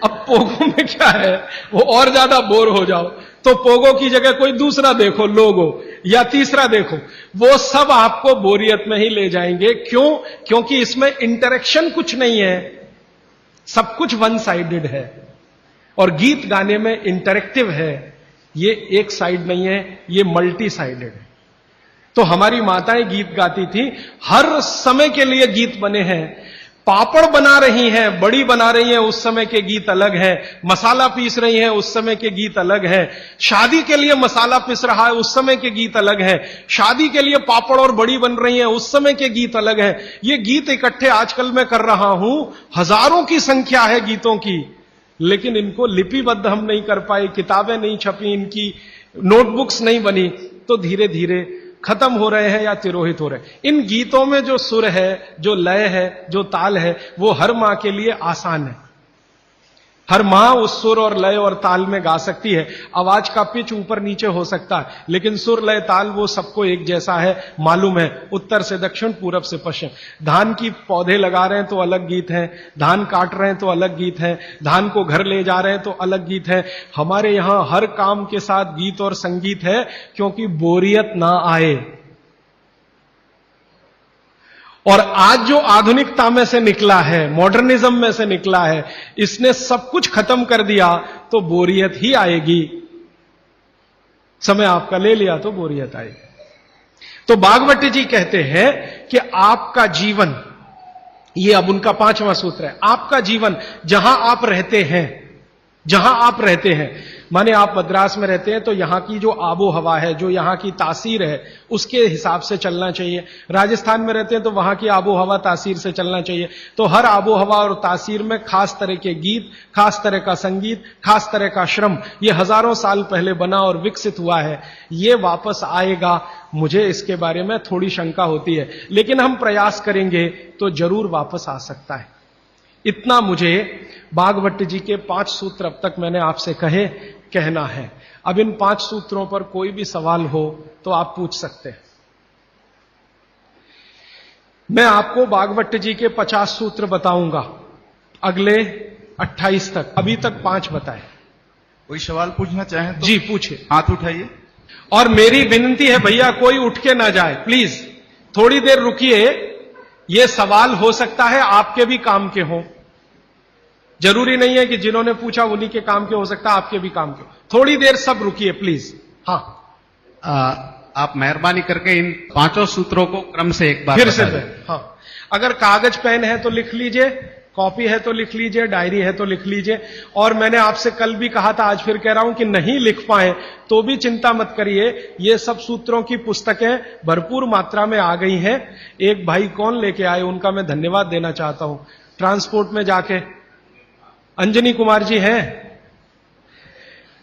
अब पोगो में क्या है? वो और ज्यादा बोर हो जाओ तो पोगो की जगह कोई दूसरा देखो, लोगो, या तीसरा देखो। वो सब आपको बोरियत में ही ले जाएंगे। क्यों? क्योंकि इसमें इंटरेक्शन कुछ नहीं है, सब कुछ वन साइडेड है। और गीत गाने में इंटरेक्टिव है, ये एक साइड नहीं है, ये मल्टी साइडेड है। तो हमारी माताएं गीत गाती थी, हर समय के लिए गीत बने हैं। पापड़ बना रही हैं, बड़ी बना रही हैं, उस समय के गीत अलग हैं। मसाला पीस रही हैं, उस समय के गीत अलग हैं। शादी के लिए मसाला पीस रहा है, उस समय के गीत अलग हैं। शादी के लिए पापड़ और बड़ी बन रही हैं, उस समय के गीत अलग हैं। ये गीत इकट्ठे आजकल मैं कर रहा हूं, हजारों की संख्या है गीतों की, लेकिन इनको लिपिबद्ध हम नहीं कर पाए, किताबें नहीं छपी, इनकी नोटबुक्स नहीं बनी, तो धीरे धीरे खत्म हो रहे हैं या तिरोहित हो रहे हैं। इन गीतों में जो सुर है, जो लय है, जो ताल है, वो हर मां के लिए आसान है। हर मां उस सुर और लय और ताल में गा सकती है। आवाज का पिच ऊपर नीचे हो सकता है, लेकिन सुर लय ताल वो सबको एक जैसा है, मालूम है, उत्तर से दक्षिण, पूरब से पश्चिम। धान की पौधे लगा रहे हैं तो अलग गीत है, धान काट रहे हैं तो अलग गीत है, धान को घर ले जा रहे हैं तो अलग गीत है। हमारे यहां हर काम के साथ गीत और संगीत है, क्योंकि बोरियत ना आए। और आज जो आधुनिकता में से निकला है, मॉडर्निज्म में से निकला है, इसने सब कुछ खत्म कर दिया तो बोरियत ही आएगी। समय आपका ले लिया तो बोरियत आएगी। तो भागवत जी कहते हैं कि आपका जीवन, ये अब उनका 5वां सूत्र है, आपका जीवन जहां आप रहते हैं, जहां आप रहते हैं, माने आप मद्रास में रहते हैं तो यहां की जो आबो हवा है, जो यहां की तासीर है, उसके हिसाब से चलना चाहिए। राजस्थान में रहते हैं तो वहां की आबो हवा तासीर से चलना चाहिए। तो हर आबो हवा और तासीर में खास तरह के गीत, खास तरह का संगीत, खास तरह का श्रम, ये हजारों साल पहले बना और विकसित हुआ है। ये वापस आएगा, मुझे इसके बारे में थोड़ी शंका होती है, लेकिन हम प्रयास करेंगे तो जरूर वापस आ सकता है। इतना मुझे भागवत जी के 5 सूत्र अब तक मैंने आपसे कहना है। अब इन 5 सूत्रों पर कोई भी सवाल हो तो आप पूछ सकते हैं। मैं आपको भागवत जी के 50 सूत्र बताऊंगा अगले 28 तक, अभी तक 5 बताए। कोई सवाल पूछना चाहें तो जी पूछिए, हाथ उठाइए। और मेरी विनती है भैया, कोई उठ के ना जाए प्लीज, थोड़ी देर रुकिए। ये सवाल हो सकता है आपके भी काम के हों, जरूरी नहीं है कि जिन्होंने पूछा उन्हीं के काम के, हो सकता है आपके भी काम के। थोड़ी देर सब रुकिए प्लीज। हाँ, आप मेहरबानी करके इन 5 सूत्रों को क्रम से एक बार फिर से। हाँ, अगर कागज पेन है तो लिख लीजिए, कॉपी है तो लिख लीजिए, डायरी है तो लिख लीजिए। और मैंने आपसे कल भी कहा था, आज फिर कह रहा हूं कि नहीं लिख पाए तो भी चिंता मत करिए, ये सब सूत्रों की पुस्तकें भरपूर मात्रा में आ गई हैं। एक भाई कौन लेके आए, उनका मैं धन्यवाद देना चाहता हूं। ट्रांसपोर्ट में जाके अंजनी कुमार जी हैं,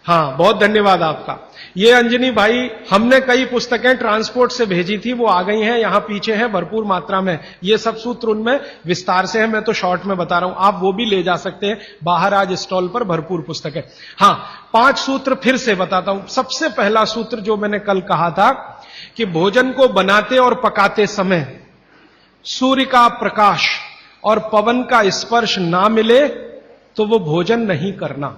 हाँ बहुत धन्यवाद आपका। ये अंजनी भाई, हमने कई पुस्तकें ट्रांसपोर्ट से भेजी थी, वो आ गई हैं, यहां पीछे हैं भरपूर मात्रा में। ये सब सूत्र उनमें विस्तार से है, मैं तो शॉर्ट में बता रहा हूं, आप वो भी ले जा सकते हैं। बाहर आज स्टॉल पर भरपूर पुस्तकें। हाँ, 5 सूत्र फिर से बताता हूं। सबसे पहला सूत्र जो मैंने कल कहा था कि भोजन को बनाते और पकाते समय सूर्य का प्रकाश और पवन का स्पर्श ना मिले तो वो भोजन नहीं करना।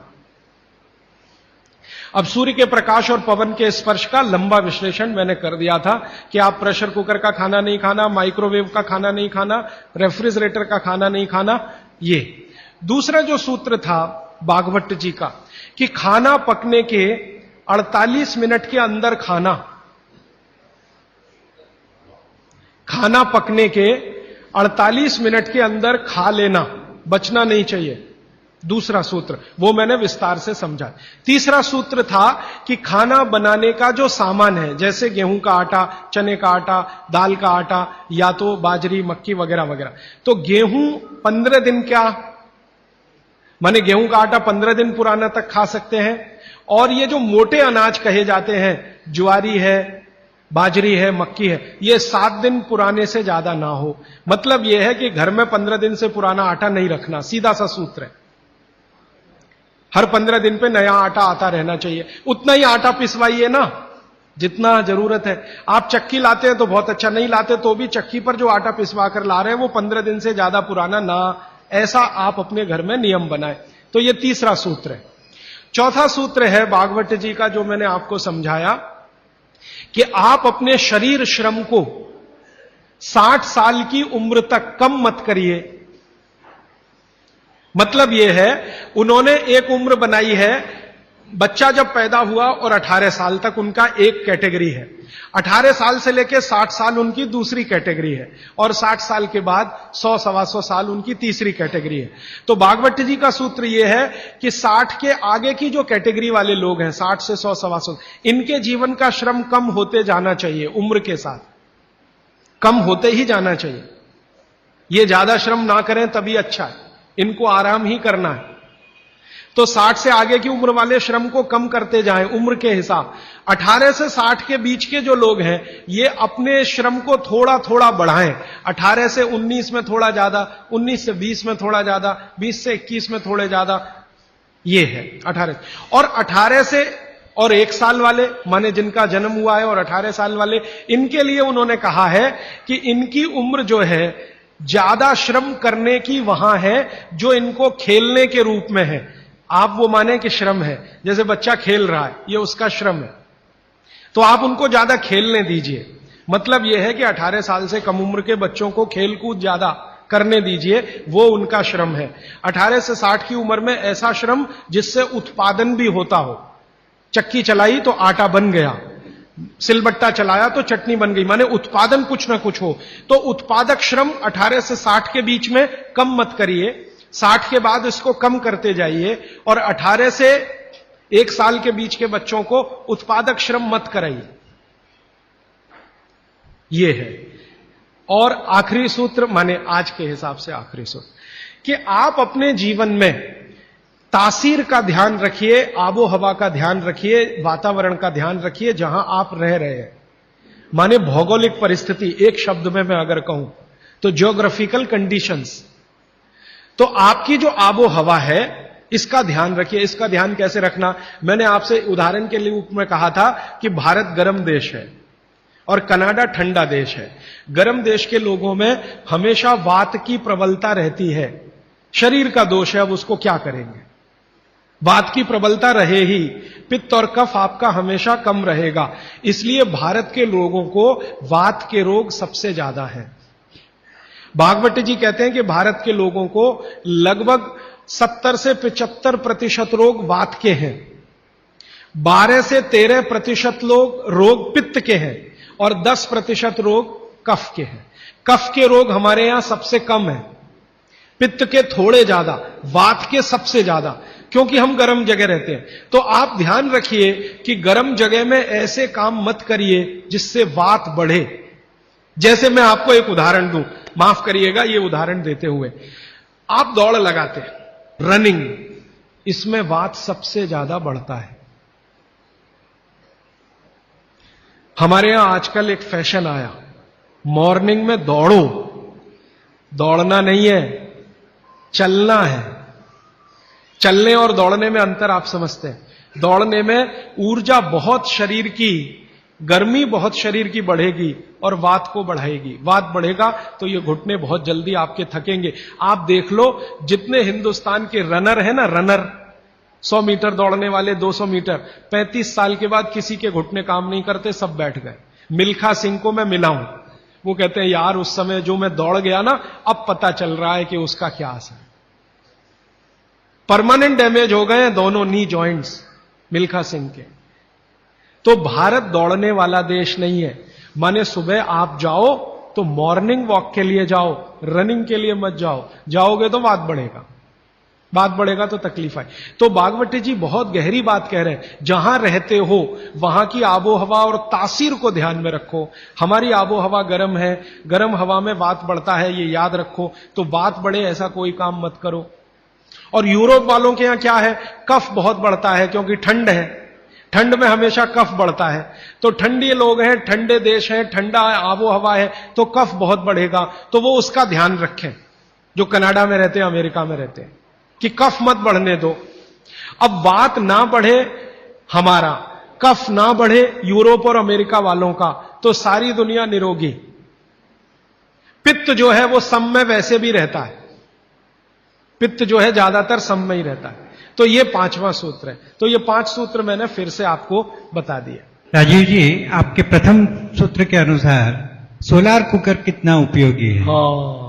अब सूर्य के प्रकाश और पवन के स्पर्श का लंबा विश्लेषण मैंने कर दिया था कि आप प्रेशर कुकर का खाना नहीं खाना, माइक्रोवेव का खाना नहीं खाना, रेफ्रिजरेटर का खाना नहीं खाना। ये दूसरा जो सूत्र था भागवत जी का कि खाना पकने के 48 मिनट के अंदर खाना पकने के 48 मिनट के अंदर खा लेना, बचना नहीं चाहिए। दूसरा सूत्र वो मैंने विस्तार से समझा। तीसरा सूत्र था कि खाना बनाने का जो सामान है, जैसे गेहूं का आटा, चने का आटा, दाल का आटा या तो बाजरी, मक्की वगैरह वगैरह, तो गेहूं 15 दिन क्या माने गेहूं का आटा 15 दिन पुराना तक खा सकते हैं। और ये जो मोटे अनाज कहे जाते हैं, ज्वारी है, बाजरी है, मक्की है, ये 7 दिन पुराने से ज्यादा ना हो। मतलब यह है कि घर में 15 दिन से पुराना आटा नहीं रखना, सीधा सा सूत्र है। हर 15 दिन पे नया आटा आता रहना चाहिए। उतना ही आटा पिसवाइए ना जितना जरूरत है। आप चक्की लाते हैं तो बहुत अच्छा, नहीं लाते तो भी चक्की पर जो आटा पिसवा कर ला रहे हैं वो 15 दिन से ज्यादा पुराना ना, ऐसा आप अपने घर में नियम बनाएं। तो ये तीसरा सूत्र है। चौथा सूत्र है भागवत जी का जो मैंने आपको समझाया कि आप अपने शरीर श्रम को 60 साल की उम्र तक कम मत करिए। मतलब यह है, उन्होंने एक उम्र बनाई है, बच्चा जब पैदा हुआ और 18 साल तक उनका एक कैटेगरी है, 18 साल से लेकर 60 साल उनकी दूसरी कैटेगरी है, और 60 साल के बाद 100-125 साल उनकी तीसरी कैटेगरी है। तो भागवत जी का सूत्र यह है कि 60 के आगे की जो कैटेगरी वाले लोग हैं, 60 से 100-125, इनके जीवन का श्रम कम होते जाना चाहिए, उम्र के साथ कम होते ही जाना चाहिए। ये ज्यादा श्रम ना करें तभी अच्छा है, इनको आराम ही करना है। तो 60 से आगे की उम्र वाले श्रम को कम करते जाएं उम्र के हिसाब। 18 से 60 के बीच के जो लोग हैं ये अपने श्रम को थोड़ा थोड़ा बढ़ाएं। 18 से 19 में थोड़ा ज्यादा, 19 से 20 में थोड़ा ज्यादा, 20 से 21 में थोड़े ज्यादा, ये है 18। और 18 से और 1 साल वाले, माने जिनका जन्म हुआ है, और 18 साल वाले, इनके लिए उन्होंने कहा है कि इनकी उम्र जो है ज्यादा श्रम करने की वहां है जो इनको खेलने के रूप में है। आप वो माने कि श्रम है, जैसे बच्चा खेल रहा है, ये उसका श्रम है, तो आप उनको ज्यादा खेलने दीजिए। मतलब यह है कि 18 साल से कम उम्र के बच्चों को खेल कूद ज्यादा करने दीजिए, वो उनका श्रम है। 18 से 60 की उम्र में ऐसा श्रम जिससे उत्पादन भी होता हो। चक्की चलाई तो आटा बन गया, सिलबट्टा चलाया तो चटनी बन गई, माने उत्पादन कुछ ना कुछ हो। तो उत्पादक श्रम 18 से 60 के बीच में कम मत करिए, 60 के बाद इसको कम करते जाइए, और 18 से 1 साल के बीच के बच्चों को उत्पादक श्रम मत कराइए। यह है। और आखिरी सूत्र, माने आज के हिसाब से आखिरी सूत्र, कि आप अपने जीवन में तासीर का ध्यान रखिए, आबो हवा का ध्यान रखिए, वातावरण का ध्यान रखिए जहां आप रह रहे हैं। माने भौगोलिक परिस्थिति, एक शब्द में मैं अगर कहूं तो ज्योग्राफिकल कंडीशंस। तो आपकी जो आबो हवा है इसका ध्यान रखिए। इसका ध्यान कैसे रखना, मैंने आपसे उदाहरण के लिए में कहा था कि भारत गर्म देश है और कनाडा ठंडा देश है। गर्म देश के लोगों में हमेशा वात की प्रबलता रहती है, शरीर का दोष है, अब उसको क्या करेंगे, वात की प्रबलता रहे ही, पित्त और कफ आपका हमेशा कम रहेगा। इसलिए भारत के लोगों को वात के रोग सबसे ज्यादा हैं। भागवत जी कहते हैं कि भारत के लोगों को लगभग 70 से 75% रोग वात के हैं, 12 से 13% रोग पित्त के हैं, और 10% रोग कफ के हैं। कफ के रोग हमारे यहां सबसे कम है, पित्त के थोड़े ज्यादा, वात के सबसे ज्यादा, क्योंकि हम गर्म जगह रहते हैं। तो आप ध्यान रखिए कि गर्म जगह में ऐसे काम मत करिए जिससे वात बढ़े। जैसे मैं आपको एक उदाहरण दूं, माफ करिएगा ये उदाहरण देते हुए, आप दौड़ लगाते हैं, रनिंग, इसमें वात सबसे ज्यादा बढ़ता है। हमारे यहां आजकल एक फैशन आया, मॉर्निंग में दौड़ो, दौड़ना नहीं है, चलना है। चलने और दौड़ने में अंतर आप समझते हैं। दौड़ने में ऊर्जा बहुत शरीर की, गर्मी बहुत शरीर की बढ़ेगी और वात को बढ़ाएगी। वात बढ़ेगा तो ये घुटने बहुत जल्दी आपके थकेंगे। आप देख लो, जितने हिंदुस्तान के रनर है ना, रनर, 100 मीटर दौड़ने वाले 200 मीटर 35 साल के बाद किसी के घुटने काम नहीं करते, सब बैठ गए। मिल्खा सिंह को मैं मिला हूं, वो कहते हैं यार उस समय जो मैं दौड़ गया ना, अब पता चल रहा है कि उसका क्या असर। परमानेंट डैमेज हो गए हैं दोनों नी जॉइंट्स मिल्खा सिंह के। तो भारत दौड़ने वाला देश नहीं है। माने सुबह आप जाओ तो मॉर्निंग वॉक के लिए जाओ, रनिंग के लिए मत जाओ। जाओगे तो बात बढ़ेगा तो तकलीफ आए। तो बागवती जी बहुत गहरी बात कह रहे हैं। जहां रहते हो वहां की आबो हवा और तासीर को ध्यान में रखो। हमारी आबो हवा गर्म है, गर्म हवा में वात बढ़ता है, ये याद रखो। तो वात बढ़े ऐसा कोई काम मत करो। और यूरोप वालों के यहां क्या है, कफ बहुत बढ़ता है क्योंकि ठंड है, ठंड में हमेशा कफ बढ़ता है। तो ठंडी लोग हैं, ठंडे देश हैं, ठंडा आबो हवा है, तो कफ बहुत बढ़ेगा। तो वो उसका ध्यान रखें जो कनाडा में रहते हैं, अमेरिका में रहते हैं, कि कफ मत बढ़ने दो। अब वात ना बढ़े हमारा, कफ ना बढ़े यूरोप और अमेरिका वालों का, तो सारी दुनिया निरोगी। पित्त जो है वो सम में वैसे भी रहता है, पित्त जो है ज्यादातर सम में ही रहता है। तो ये 5वां सूत्र है। तो ये 5 सूत्र मैंने फिर से आपको बता दिए। राजीव जी, आपके प्रथम सूत्र के अनुसार सोलार कुकर कितना उपयोगी है? हाँ,